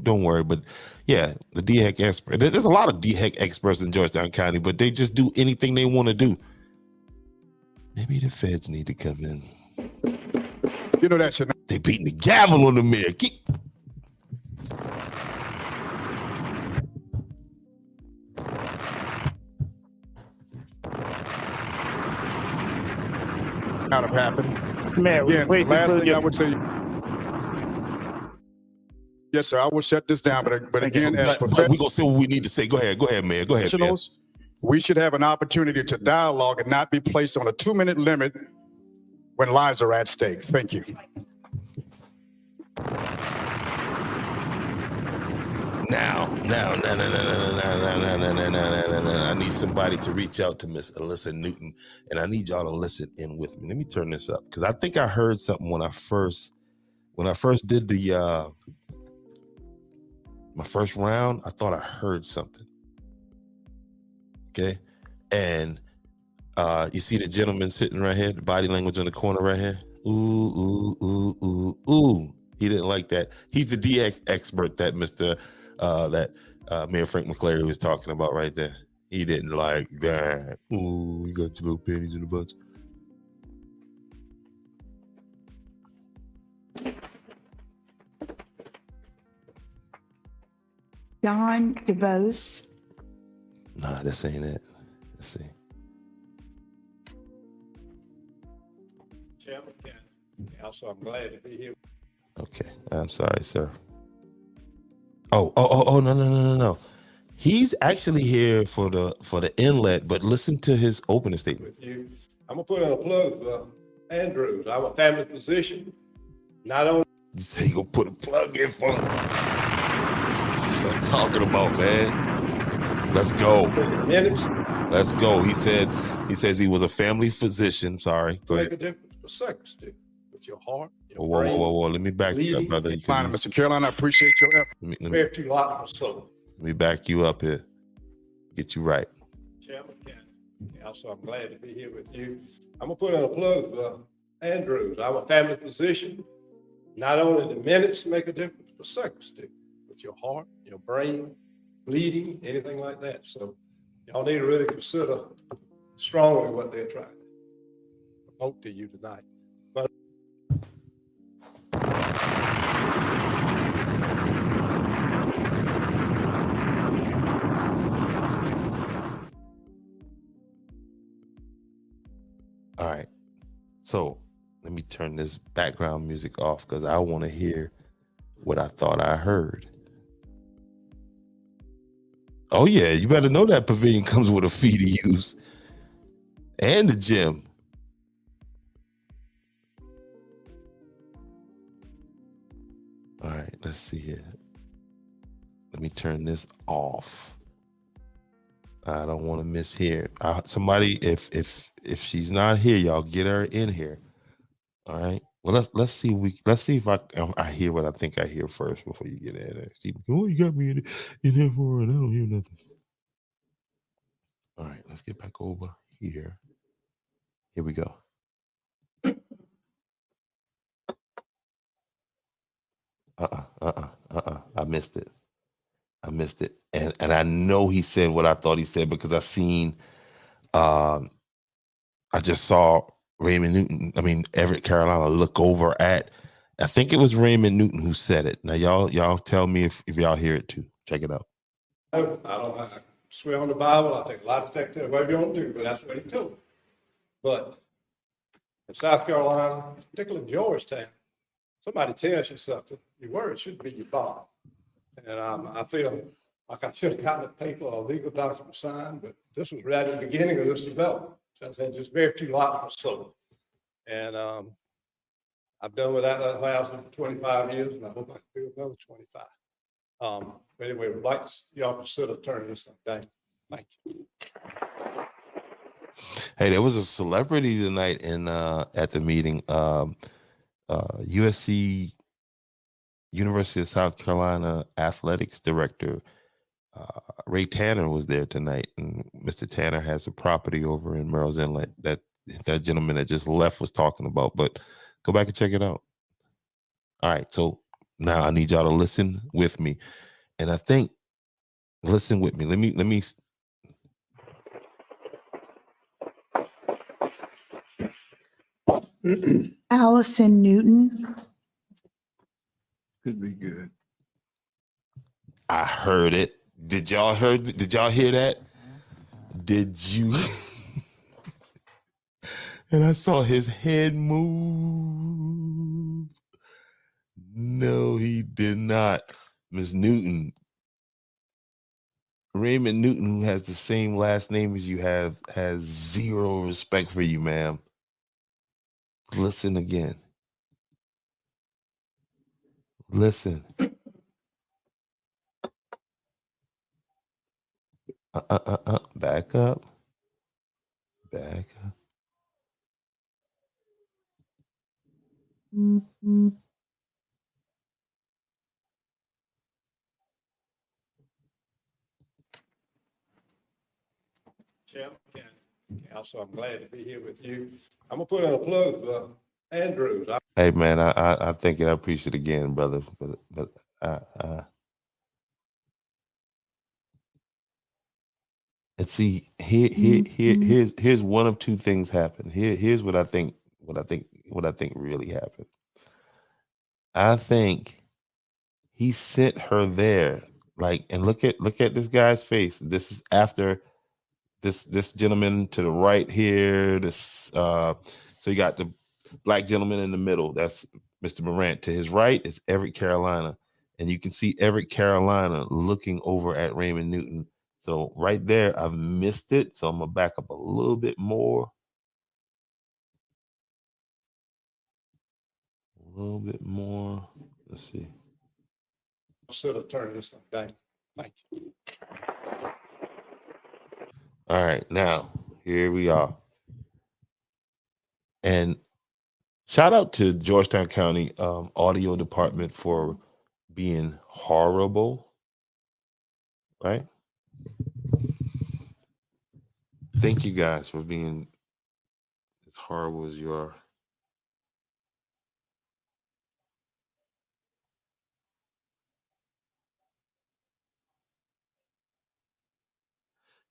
[SPEAKER 1] Don't worry, but yeah, the DHEC expert. There's a lot of DHEC experts in Georgetown County, but they just do anything they want to do. Maybe the feds need to come in.
[SPEAKER 15] You know that should not.
[SPEAKER 1] They beating the gavel on the mayor.
[SPEAKER 15] not have happened.
[SPEAKER 3] Mayor,
[SPEAKER 15] Again,
[SPEAKER 3] please
[SPEAKER 15] last
[SPEAKER 3] conclude
[SPEAKER 15] thing
[SPEAKER 3] your-
[SPEAKER 15] I would say. Yes, sir. I will shut this down. But again, as
[SPEAKER 1] We're gonna say what we need to say. Go ahead, Mayor. Go ahead, Mayor.
[SPEAKER 15] professionals, we should have an opportunity to dialogue and not be placed on a 2-minute limit when lives are at stake. Thank you.
[SPEAKER 1] Now, I need somebody to reach out to Miss Alyssa Newton, and I need y'all to listen in with me. Let me turn this up because I think I heard something when I first did the my first round. I thought I heard something. Okay, and you see the gentleman sitting right here, the body language on the corner right here. Ooh, ooh, ooh, ooh, ooh. He didn't like that. He's the DX expert that Mayor Frank McClary was talking about right there. He didn't like that. Ooh, you got your little panties in the bunch.
[SPEAKER 4] Don DeVos.
[SPEAKER 1] Nah, this ain't it. Let's see.
[SPEAKER 16] Chairman, also I'm glad to be here.
[SPEAKER 1] Okay, I'm sorry, sir. Oh, no. He's actually here for the inlet, but listen to his opening statement.
[SPEAKER 16] With you, I'm gonna put in a plug. Andrews, I'm a family physician. Not only
[SPEAKER 1] You say you gonna put a plug in for him. That's what I'm talking about, man. Let's go.
[SPEAKER 16] minutes
[SPEAKER 1] Let's go. He says he was a family physician. Sorry. Go
[SPEAKER 16] make
[SPEAKER 1] ahead.
[SPEAKER 16] a difference for seconds, dude. With your heart, your
[SPEAKER 1] Whoa.
[SPEAKER 16] brain.
[SPEAKER 1] Let me back you up, brother.
[SPEAKER 15] Fine, Mr. Caroline, I appreciate your effort.
[SPEAKER 16] Very few lots of soul.
[SPEAKER 1] Let me back you up here. Get you right.
[SPEAKER 16] Chairman, also I'm glad to be here with you. I'm gonna put in a plug. Andrews, I'm a family physician. Not only the minutes make a difference, but seconds do. With your heart, your brain, bleeding, anything like that. So y'all need to really consider strongly what they're trying to promote to you tonight. But
[SPEAKER 1] All right. So let me turn this background music off because I want to hear what I thought I heard. Oh yeah, you better know that pavilion comes with a fee to use and the gym. All right, let's see here. Let me turn this off. I don't want to mishear. Somebody, if she's not here, y'all get her in here. All right. Well, let's see if I hear what I think I hear first before you get in there. See, oh, you got me in there for it. I don't hear nothing. All right, let's get back over here. Here we go. I missed it. And I know he said what I thought he said because I just saw Everett Carolina look over at, I think it was Raymond Newton who said it. Now y'all tell me if y'all hear it too. Check it out.
[SPEAKER 16] I swear on the Bible, I take a lot of steps to whatever you want to do, but that's what he told me. But in South Carolina, particularly Georgetown, somebody tells you something, your word should be your bond. And I feel like I should have gotten a paper or a legal document signed, but this was right at the beginning of this development. So I said, just very few lots were sold. And I've done without that house for 25 years, and I hope I can do another 25. But anyway, we'd like y'all consider turning this thing down. Thank you.
[SPEAKER 1] Hey, there was a celebrity tonight at the meeting. USC, University of South Carolina athletics director Ray Tanner was there tonight, and Mr. Tanner has a property over in Merrill's Inlet that gentleman that just left was talking about. But go back and check it out. All right, so now I need y'all to listen with me, and I think listen with me. Let me.
[SPEAKER 4] Allison Newton.
[SPEAKER 1] Could be good. I heard it. Did y'all hear that? Did you? And I saw his head move. No, he did not. Miss Newton, Raymond Newton, who has the same last name as you have, has zero respect for you, ma'am. Listen again. Listen. Back up. Back up.
[SPEAKER 16] Chairman, Council, I'm glad to be here with you. I'm gonna put in a plug, Andrews.
[SPEAKER 1] Hey man, I thank you. I appreciate it again, brother. But and see, here's one of two things happen. Here's what I think really happened. I think he sent her there, like, and look at this guy's face. This is after this gentleman to the right here. So you got the black gentleman in the middle. That's Mr. Morant. To his right is Everett Carolina, and you can see Everett Carolina looking over at Raymond Newton. So right there, I've missed it. So I'm gonna back up a little bit more. A little bit more. Let's see.
[SPEAKER 16] Should have turned this thing down. Thank you.
[SPEAKER 1] All right, now here we are. And shout out to Georgetown County audio department for being horrible, right? Thank you guys for being as horrible as you are.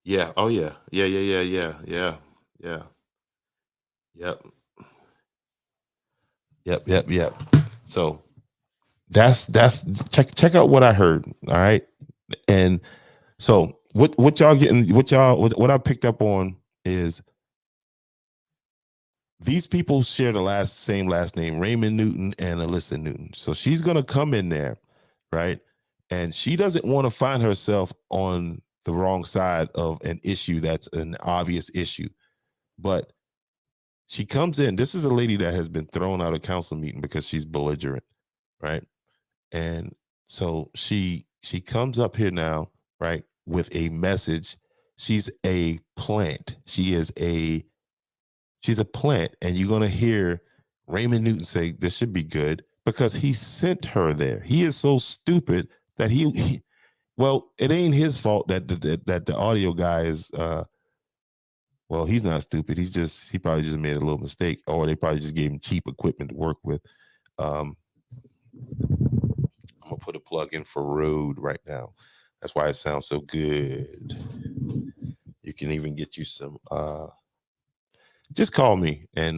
[SPEAKER 1] Yeah. Oh yeah. Yeah. Yep. So that's check out what I heard. All right. And so what y'all getting, what I picked up on is these people share the same last name, Raymond Newton and Alyssa Newton. So she's gonna come in there, right? And she doesn't want to find herself on the wrong side of an issue that's an obvious issue. But she comes in. This is a lady that has been thrown out of council meeting because she's belligerent, right? And so she comes up here now, right, with a message. She's a plant. She's a plant, and you're gonna hear Raymond Newton say this should be good because he sent her there. He is so stupid that well, it ain't his fault that the audio guy is well, he's not stupid. He probably just made a little mistake, or they probably just gave him cheap equipment to work with. I'm gonna put a plug in for Rode right now. That's why it sounds so good. You can even get you some just call me and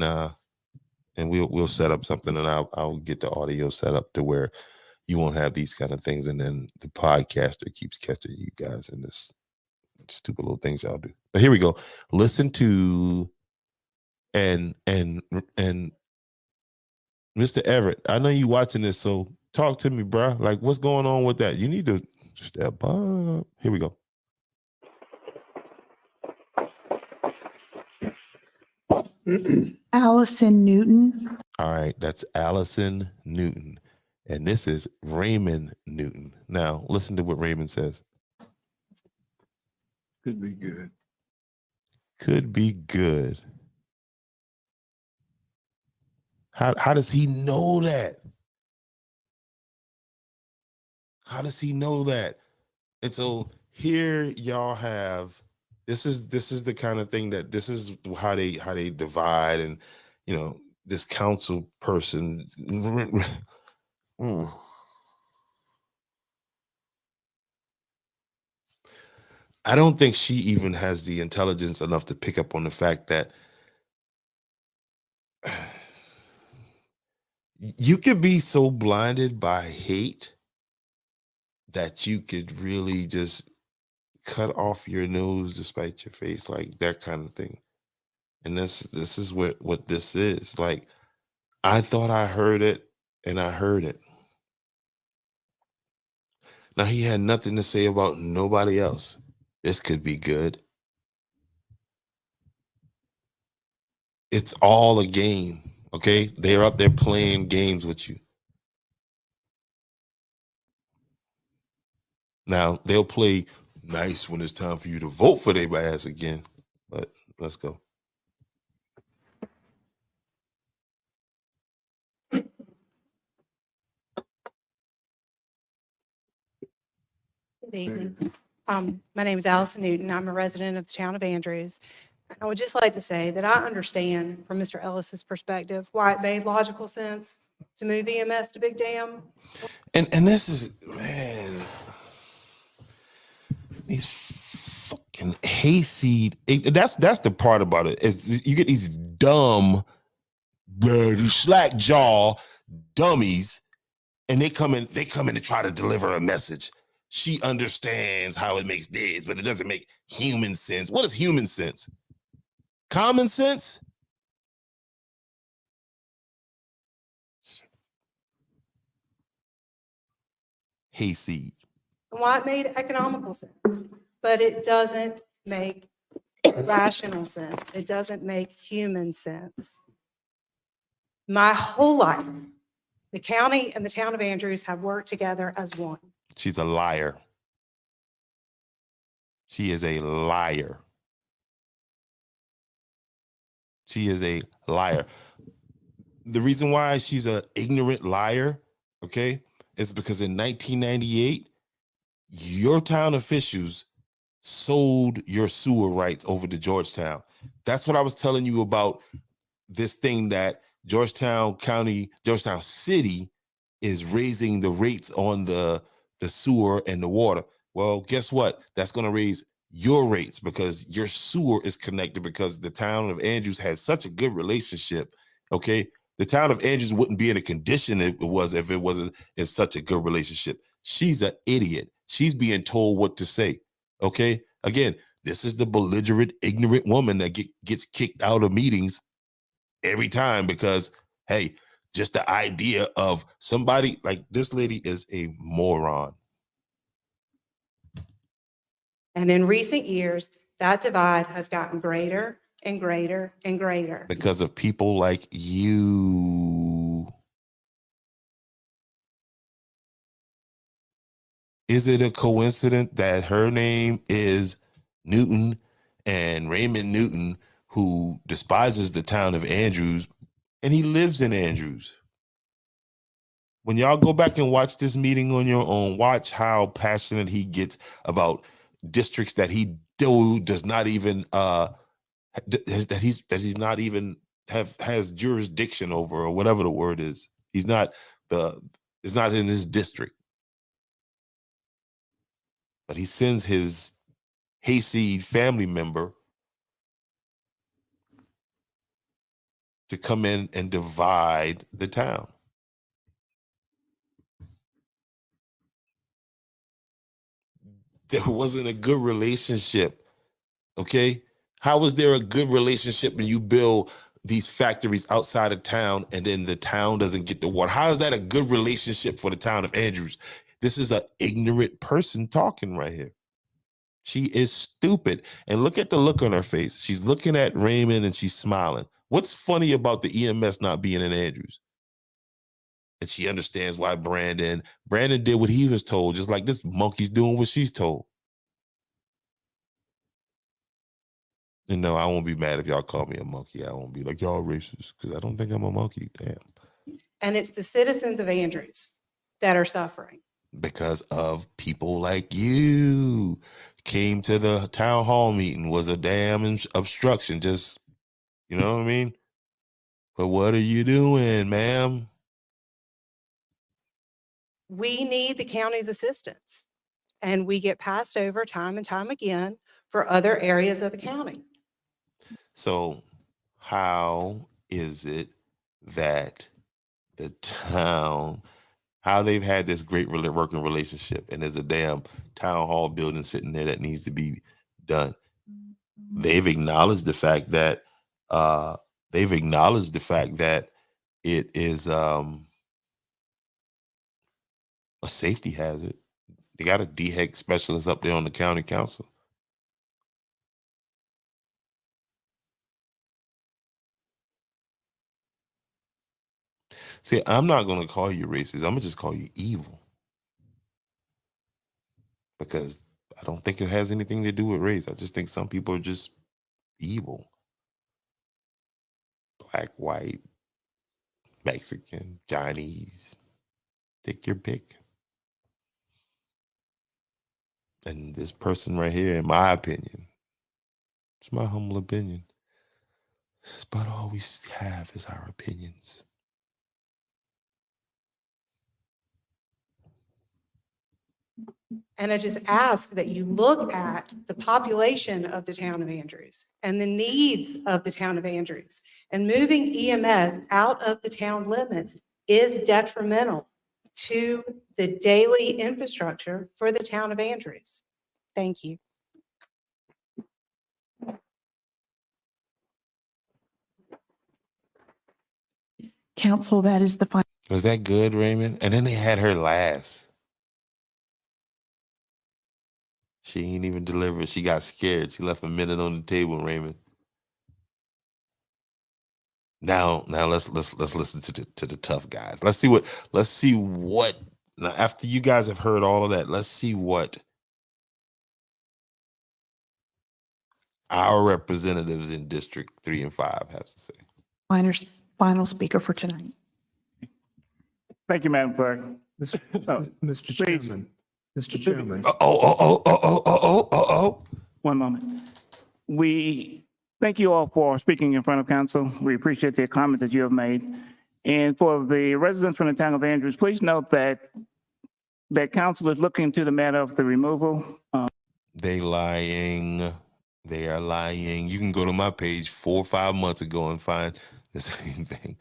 [SPEAKER 1] we'll set up something, and I'll get the audio set up to where you won't have these kind of things, and then the podcaster keeps catching you guys in this stupid little things y'all do. But here we go. Listen to and Mr. Everett, I know you watching this, so talk to me, bro. Like, what's going on with that? You need to step up. Here we go.
[SPEAKER 4] Allison Newton.
[SPEAKER 1] All right, that's Allison Newton. And this is Raymond Newton. Now, listen to what Raymond says.
[SPEAKER 17] Could be good.
[SPEAKER 1] Could be good. How does he know that? How does he know that? And so here y'all have this is the kind of thing that this is how they divide, and this council person. I don't think she even has the intelligence enough to pick up on the fact that you could be so blinded by hate that you could really just cut off your nose despite your face, like that kind of thing. And this is what this is. Like, I thought I heard it, and I heard it. Now, he had nothing to say about nobody else. This could be good. It's all a game, okay? They're up there playing games with you. Now, they'll play nice when it's time for you to vote for their ass again. But let's go.
[SPEAKER 17] Good evening. My name is Allison Newton. I'm a resident of the town of Andrews. And I would just like to say that I understand from Mr. Ellis's perspective why it made logical sense to move EMS to Big Dam.
[SPEAKER 1] And this is, man, these fucking hayseed. That's the part about it, is you get these dumb, these slack jaw dummies, and they come in to try to deliver a message. She understands how it makes this, but it doesn't make human sense. What is human sense? Common sense? Hayseed.
[SPEAKER 17] Why it made economical sense, but it doesn't make rational sense. It doesn't make human sense. My whole life, the county and the town of Andrews have worked together as one.
[SPEAKER 1] She's a liar. She is a liar. She is a liar. The reason why she's an ignorant liar, okay, is because in 1998, your town officials sold your sewer rights over to Georgetown. That's what I was telling you about, this thing that Georgetown City is raising the rates on the sewer and the water. Well, guess what? That's going to raise your rates because your sewer is connected, because the town of Andrews has such a good relationship. Okay. The town of Andrews wouldn't be in a condition it was if it wasn't in such a good relationship. She's an idiot. She's being told what to say. Okay. Again, this is the belligerent, ignorant woman that gets kicked out of meetings every time because, hey, just the idea of somebody like this lady is a moron.
[SPEAKER 17] And in recent years, that divide has gotten greater and greater and greater.
[SPEAKER 1] Because of people like you. Is it a coincidence that her name is Newton and Raymond Newton, who despises the town of Andrews, and he lives in Andrews? When y'all go back and watch this meeting on your own, watch how passionate he gets about districts that he does not even that he's not even has jurisdiction over, or whatever the word is. It's not in his district. But he sends his hayseed family member to come in and divide the town. There wasn't a good relationship. Okay. How was there a good relationship when you build these factories outside of town and then the town doesn't get the water? How is that a good relationship for the town of Andrews? This is an ignorant person talking right here. She is stupid. And look at the look on her face. She's looking at Raymond and she's smiling. What's funny about the EMS not being in Andrews? And she understands why Brandon did what he was told, just like this monkey's doing what she's told. And no, I won't be mad if y'all call me a monkey. I won't be like, y'all racist, because I don't think I'm a monkey. Damn.
[SPEAKER 17] And it's the citizens of Andrews that are suffering.
[SPEAKER 1] Because of people like you. Came to the town hall meeting, was a damn obstruction. Just, you know what I mean? But what are you doing, ma'am?
[SPEAKER 17] We need the county's assistance, and we get passed over time and time again for other areas of the county.
[SPEAKER 1] So how is it that the town, how they've had this great working relationship, and there's a damn town hall building sitting there that needs to be done? They've acknowledged the fact that they've acknowledged the fact that it is a safety hazard. They got a DHEC specialist up there on the county council. See, I'm not going to call you racist. I'm going to just call you evil. Because I don't think it has anything to do with race. I just think some people are just evil. Black, white, Mexican, Chinese. Take your pick. And this person right here, in my opinion, it's my humble opinion, but all we have is our opinions.
[SPEAKER 17] And I just ask that you look at the population of the town of Andrews and the needs of the town of Andrews. And moving EMS out of the town limits is detrimental to the daily infrastructure for the town of Andrews. Thank you.
[SPEAKER 4] Council, that is the final.
[SPEAKER 1] Was that good, Raymond? And then they had her last. She ain't even delivered. She got scared. She left a minute on the table, Raymond. Now let's listen to the tough guys. Let's see what now, after you guys have heard all of that, let's see what our representatives in District 3 and 5 have to say.
[SPEAKER 4] Final speaker for tonight.
[SPEAKER 3] Thank you, Madam Clerk.
[SPEAKER 18] Mr.
[SPEAKER 3] Please.
[SPEAKER 18] Chairman. Mr. Chairman.
[SPEAKER 3] One moment. We thank you all for speaking in front of council. We appreciate the comment that you have made. And for the residents from the town of Andrews, please note that council is looking into the matter of the removal.
[SPEAKER 1] They lying. They are lying. You can go to my page 4 or 5 months ago and find the same thing.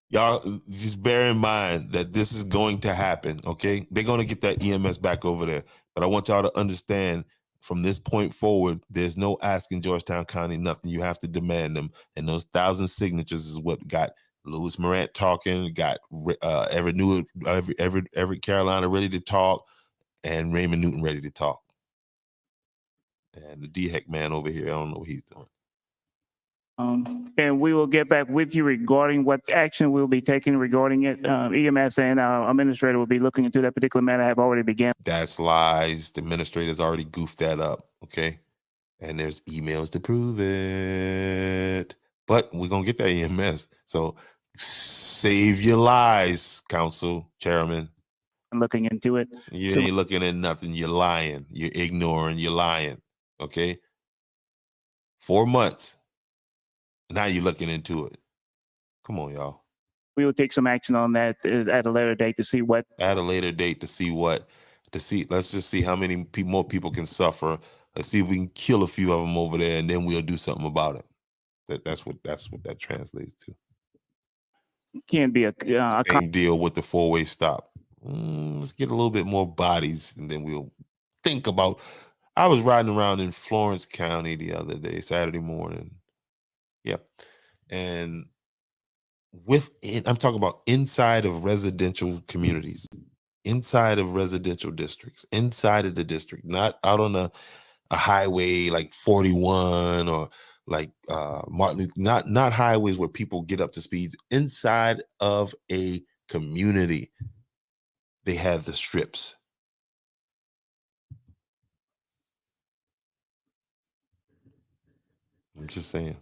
[SPEAKER 1] Y'all just bear in mind that this is going to happen, okay? They're going to get that EMS back over there. But I want y'all to understand from this point forward, there's no asking Georgetown County nothing. You have to demand them. And those 1,000 signatures is what got Louis Morant talking, got every Carolina ready to talk, and Raymond Newton ready to talk. And the DHEC man over here, I don't know what he's doing.
[SPEAKER 3] And we will get back with you regarding what action we'll be taking regarding it. EMS and our administrator will be looking into that particular matter. I have already begun.
[SPEAKER 1] That's lies. The administrator's already goofed that up, okay? And there's emails to prove it. But we're going to get that EMS. So save your lies, council chairman.
[SPEAKER 3] Looking into it.
[SPEAKER 1] You ain't looking at nothing. You're lying. You're ignoring. You're lying, okay? 4 months. Now you're looking into it. Come on, y'all.
[SPEAKER 3] We will take some action on that at a later date to see what.
[SPEAKER 1] At a later date to see what. Let's just see how many more people can suffer. Let's see if we can kill a few of them over there, and then we'll do something about it. That's what that translates to.
[SPEAKER 3] Can be a
[SPEAKER 1] same deal with the 4-way stop. Let's get a little bit more bodies, and then we'll think about. I was riding around in Florence County the other day, Saturday morning. Yep. And I'm talking about inside of residential communities, inside of residential districts, inside of the district, not out on a highway like 41 or like Martin Luther, not highways where people get up to speeds. Inside of a community, they have the strips. I'm just saying.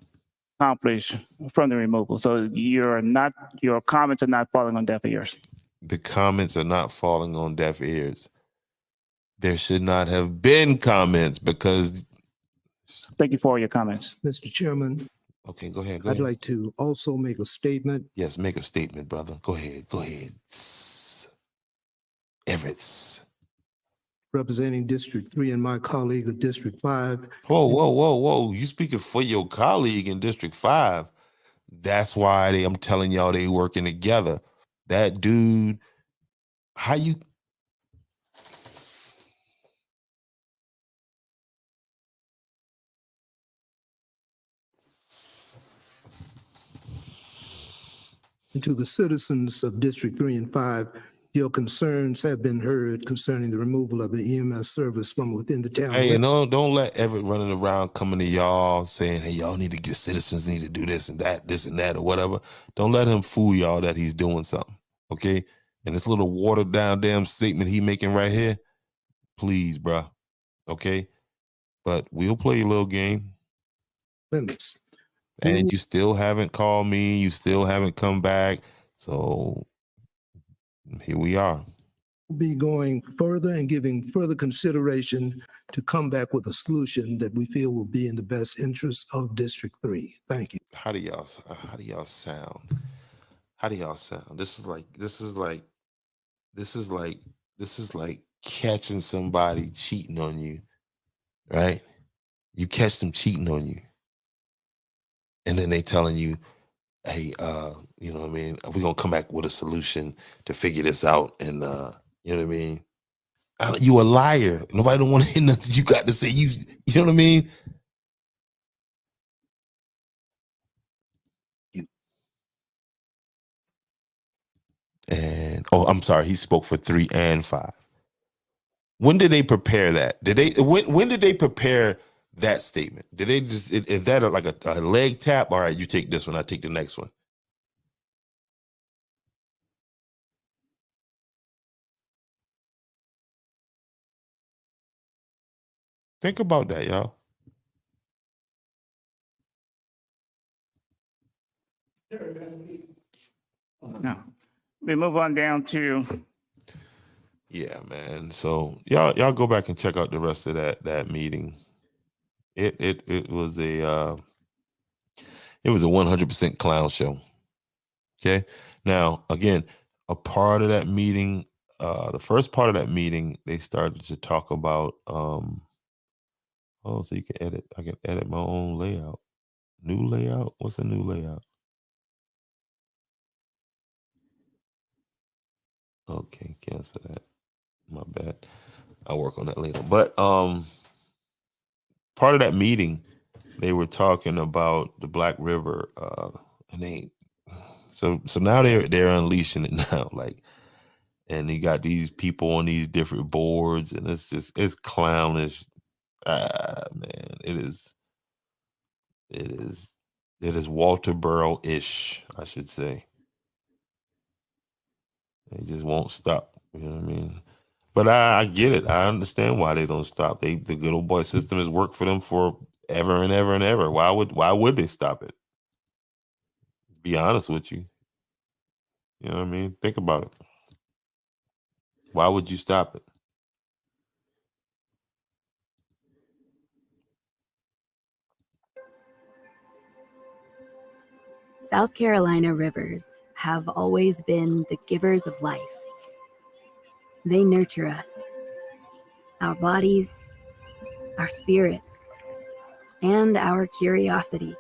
[SPEAKER 3] Accomplish from the removal. So your comments are not falling on deaf ears.
[SPEAKER 1] The comments are not falling on deaf ears. There should not have been comments because.
[SPEAKER 3] Thank you for your comments.
[SPEAKER 18] Mr. Chairman.
[SPEAKER 1] Okay, go ahead.
[SPEAKER 18] I'd like to also make a statement.
[SPEAKER 1] Yes, make a statement, brother. Go ahead. Everett's.
[SPEAKER 18] Representing District 3 and my colleague of District 5.
[SPEAKER 1] Whoa. You speaking for your colleague in District 5. That's why I'm telling y'all they working together. That dude, how you
[SPEAKER 18] And to the citizens of District 3 and 5, your concerns have been heard concerning the removal of the EMS service from within the town.
[SPEAKER 1] Hey, and don't let Everett running around coming to y'all saying, hey, y'all need to get citizens need to do this and that, or whatever. Don't let him fool y'all that he's doing something. Okay. And this little watered down damn statement he making right here, please, bruh. Okay. But we'll play a little game.
[SPEAKER 18] Limits.
[SPEAKER 1] And you still haven't called me. You still haven't come back. So here we are.
[SPEAKER 18] Be going further and giving further consideration to come back with a solution that we feel will be in the best interest of District 3. Thank you.
[SPEAKER 1] How do y'all sound? How do y'all sound? This is like catching somebody cheating on you, right? You catch them cheating on you. And then they telling you, hey, you know what I mean? We're gonna come back with a solution to figure this out. And you know what I mean? You a liar. Nobody don't want to hear nothing you got to say. You know what I mean? And I'm sorry, he spoke for 3 and 5. When did they prepare that? When did they prepare that statement? Did they just is that like a leg tap? All right, you take this one, I take the next one. Think about that, y'all.
[SPEAKER 3] No. We move on down to.
[SPEAKER 1] Yeah, man. So y'all go back and check out the rest of that meeting. It was a 100% clown show. Okay. Now, again, a part of that meeting, the first part of that meeting, they started to talk about so you can edit. I can edit my own layout. New layout? What's a new layout? Okay, cancel that. My bad. I'll work on that later. But part of that meeting, they were talking about the Black River, and so now they're unleashing it now, like, and you got these people on these different boards, and it's clownish. Man, it is Walterboro-ish, I should say. They just won't stop. You know what I mean? But I get it. I understand why they don't stop. The good old boy system has worked for them for ever and ever and ever. Why would they stop it? To be honest with you. You know what I mean? Think about it. Why would you stop it?
[SPEAKER 19] South Carolina rivers have always been the givers of life. They nurture us, our bodies, our spirits, and our curiosity.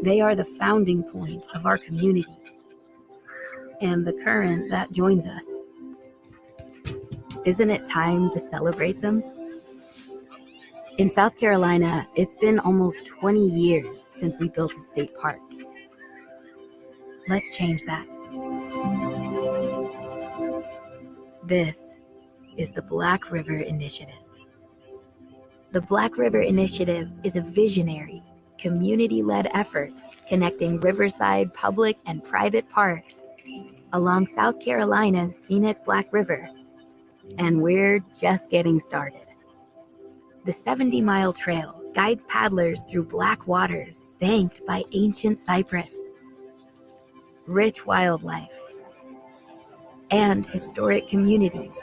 [SPEAKER 19] They are the founding point of our communities and the current that joins us. Isn't it time to celebrate them? In South Carolina, it's been almost 20 years since we built a state park. Let's change that. This is the Black River Initiative. The Black River Initiative is a visionary, community-led effort connecting riverside public and private parks along South Carolina's scenic Black River. And we're just getting started. The 70-mile trail guides paddlers through black waters banked by ancient cypress, rich wildlife, and historic communities,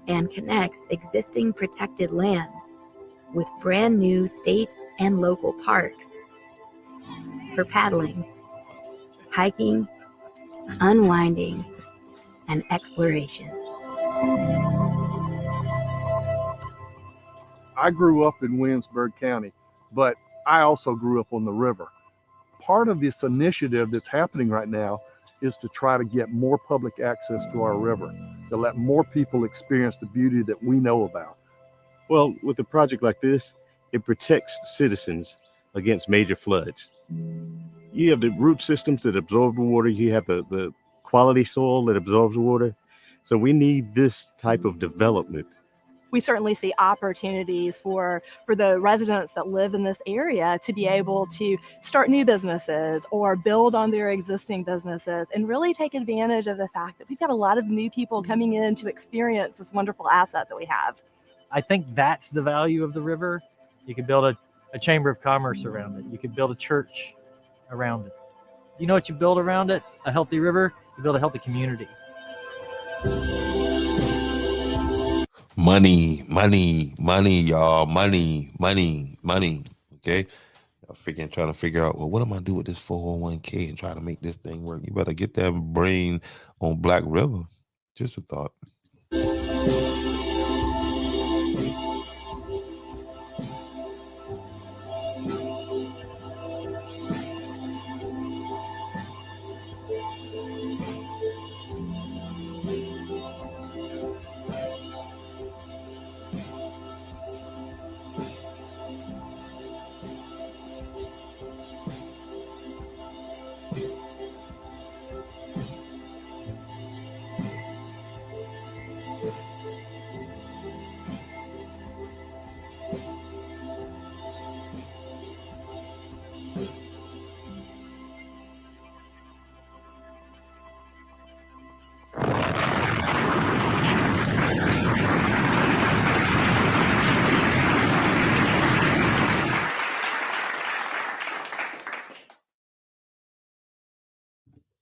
[SPEAKER 19] and connects existing protected lands with brand new state and local parks for paddling, hiking, unwinding, and exploration.
[SPEAKER 20] I grew up in Williamsburg County, but I also grew up on the river. Part of this initiative that's happening right now is to try to get more public access to our river, to let more people experience the beauty that we know about.
[SPEAKER 21] Well, with a project like this, it protects citizens against major floods. You have the root systems that absorb the water. You have the quality soil that absorbs the water. So we need this type of development.
[SPEAKER 22] We certainly see opportunities for the residents that live in this area to be able to start new businesses or build on their existing businesses and really take advantage of the fact that we've got a lot of new people coming in to experience this wonderful asset that we have.
[SPEAKER 23] I think that's the value of the river. You could build a chamber of commerce around it. You could build a church around it. You know what you build around it? A healthy river, you build a healthy community.
[SPEAKER 1] Money, y'all. Money. Okay. Trying to figure out, well, what am I do with this 401k and try to make this thing work? You better get that brain on Black River. Just a thought.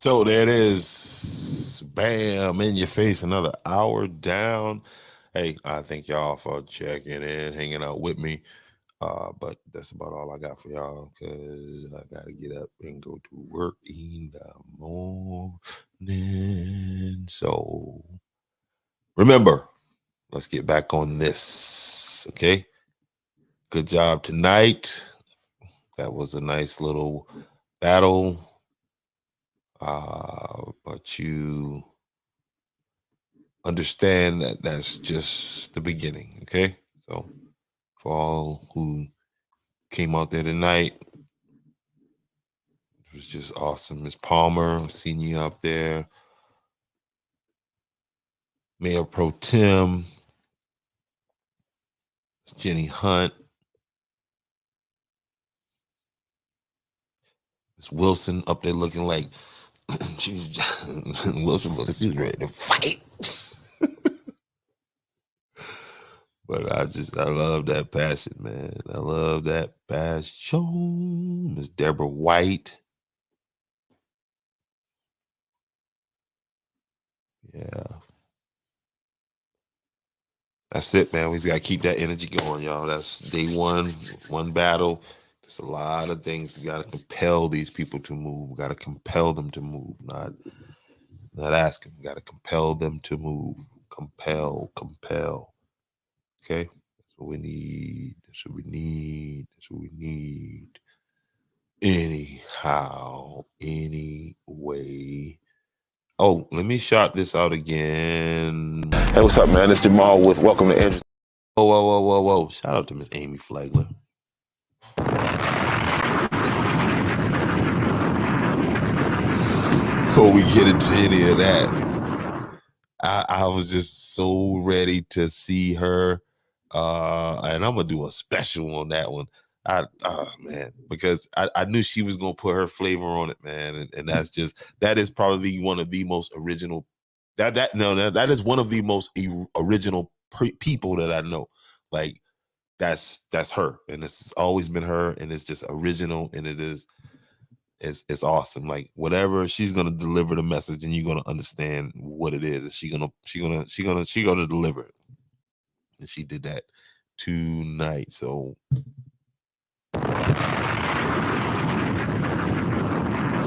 [SPEAKER 1] So there it is. Bam, in your face. Another hour down. Hey, I thank y'all for checking in, hanging out with me. But that's about all I got for y'all because I got to get up and go to work in the morning. So remember, let's get back on this. Okay. Good job tonight. That was a nice little battle. But you understand that that's just the beginning, okay? So for all who came out there tonight, it was just awesome. Ms. Palmer, seeing you up there. Mayor Pro Tem, Jenny Hunt, Ms. Wilson up there looking like she was Wilson was ready to fight. But I love that passion, man. I love that passion. Miss Deborah White. Yeah. That's it, man. We just got to keep that energy going, y'all. That's day one battle. There's a lot of things. We got to compel these people to move. We got to compel them to move, not ask them. We got to compel them to move. Compel. Okay? That's what we need. That's what we need. Anyhow, anyway. Oh, let me shout this out again. Hey, what's up, man? It's Jamal with Welcome to Andrews. Whoa. Shout out to Miss Amy Flagler. Before we get into any of that, I was just so ready to see her. And I'm going to do a special on that one. Man, because I knew she was gonna put her flavor on it, man, and that is probably one of the most original. That is one of the most original people that I know. Like that's her, and it's always been her, and it's just original, and it's awesome. Like whatever she's gonna deliver the message, and you're gonna understand what it is, and she's gonna deliver it, and she did that tonight. So. That's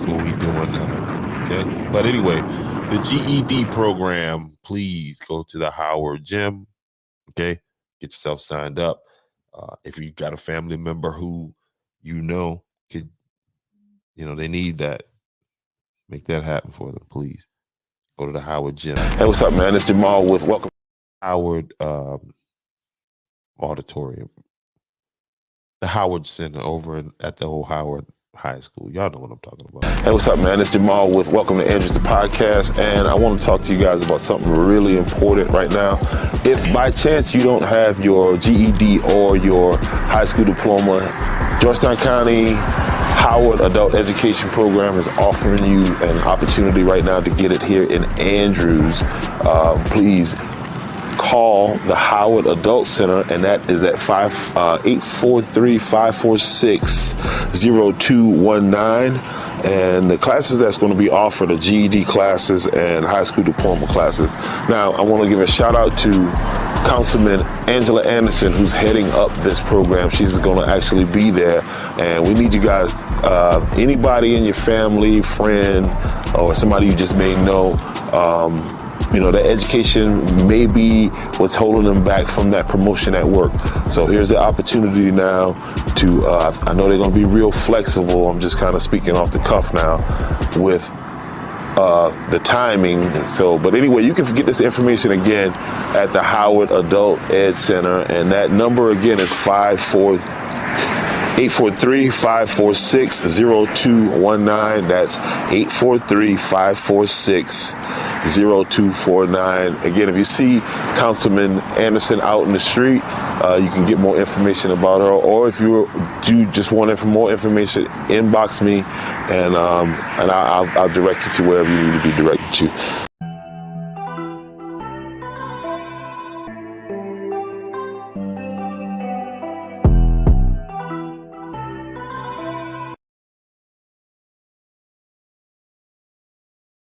[SPEAKER 1] what we doing now, okay? But anyway, the GED program, please go to the Howard Gym, okay? Get yourself signed up. If you got a family member who could, they need that, make that happen for them, please. Go to the Howard Gym. Hey, what's up, man? It's Jamal with Welcome to Howard Auditorium. the Howard Center over at the old Howard High School. Y'all know what I'm talking about.
[SPEAKER 2] Hey, what's up, man? It's Jamal with Welcome to Andrews, the podcast, and I want to talk to you guys about something really important right now. If by chance you don't have your GED or your high school diploma, Georgetown County Howard Adult Education Program is offering you an opportunity right now to get it here in Andrews. Please call the Howard Adult Center, and that is at 843-546-0219. And the classes that's going to be offered are GED classes and high school diploma classes. Now, I want to give a shout out to Councilman Angela Anderson, who's heading up this program. She's going to actually be there, and we need you guys, anybody in your family, friend, or somebody you just may know, their education may be what's holding them back from that promotion at work. So here's the opportunity now to, I know they're going to be real flexible. I'm just kind of speaking off the cuff now with the timing. So, but anyway, you can get this information again at the Howard Adult Ed Center. And that number again is 843-546-0219. That's 843-546-0249. Again, if you see Councilman Anderson out in the street, you can get more information about her. Or if you do just want more information, inbox me, and I'll direct you to wherever you need to be directed to.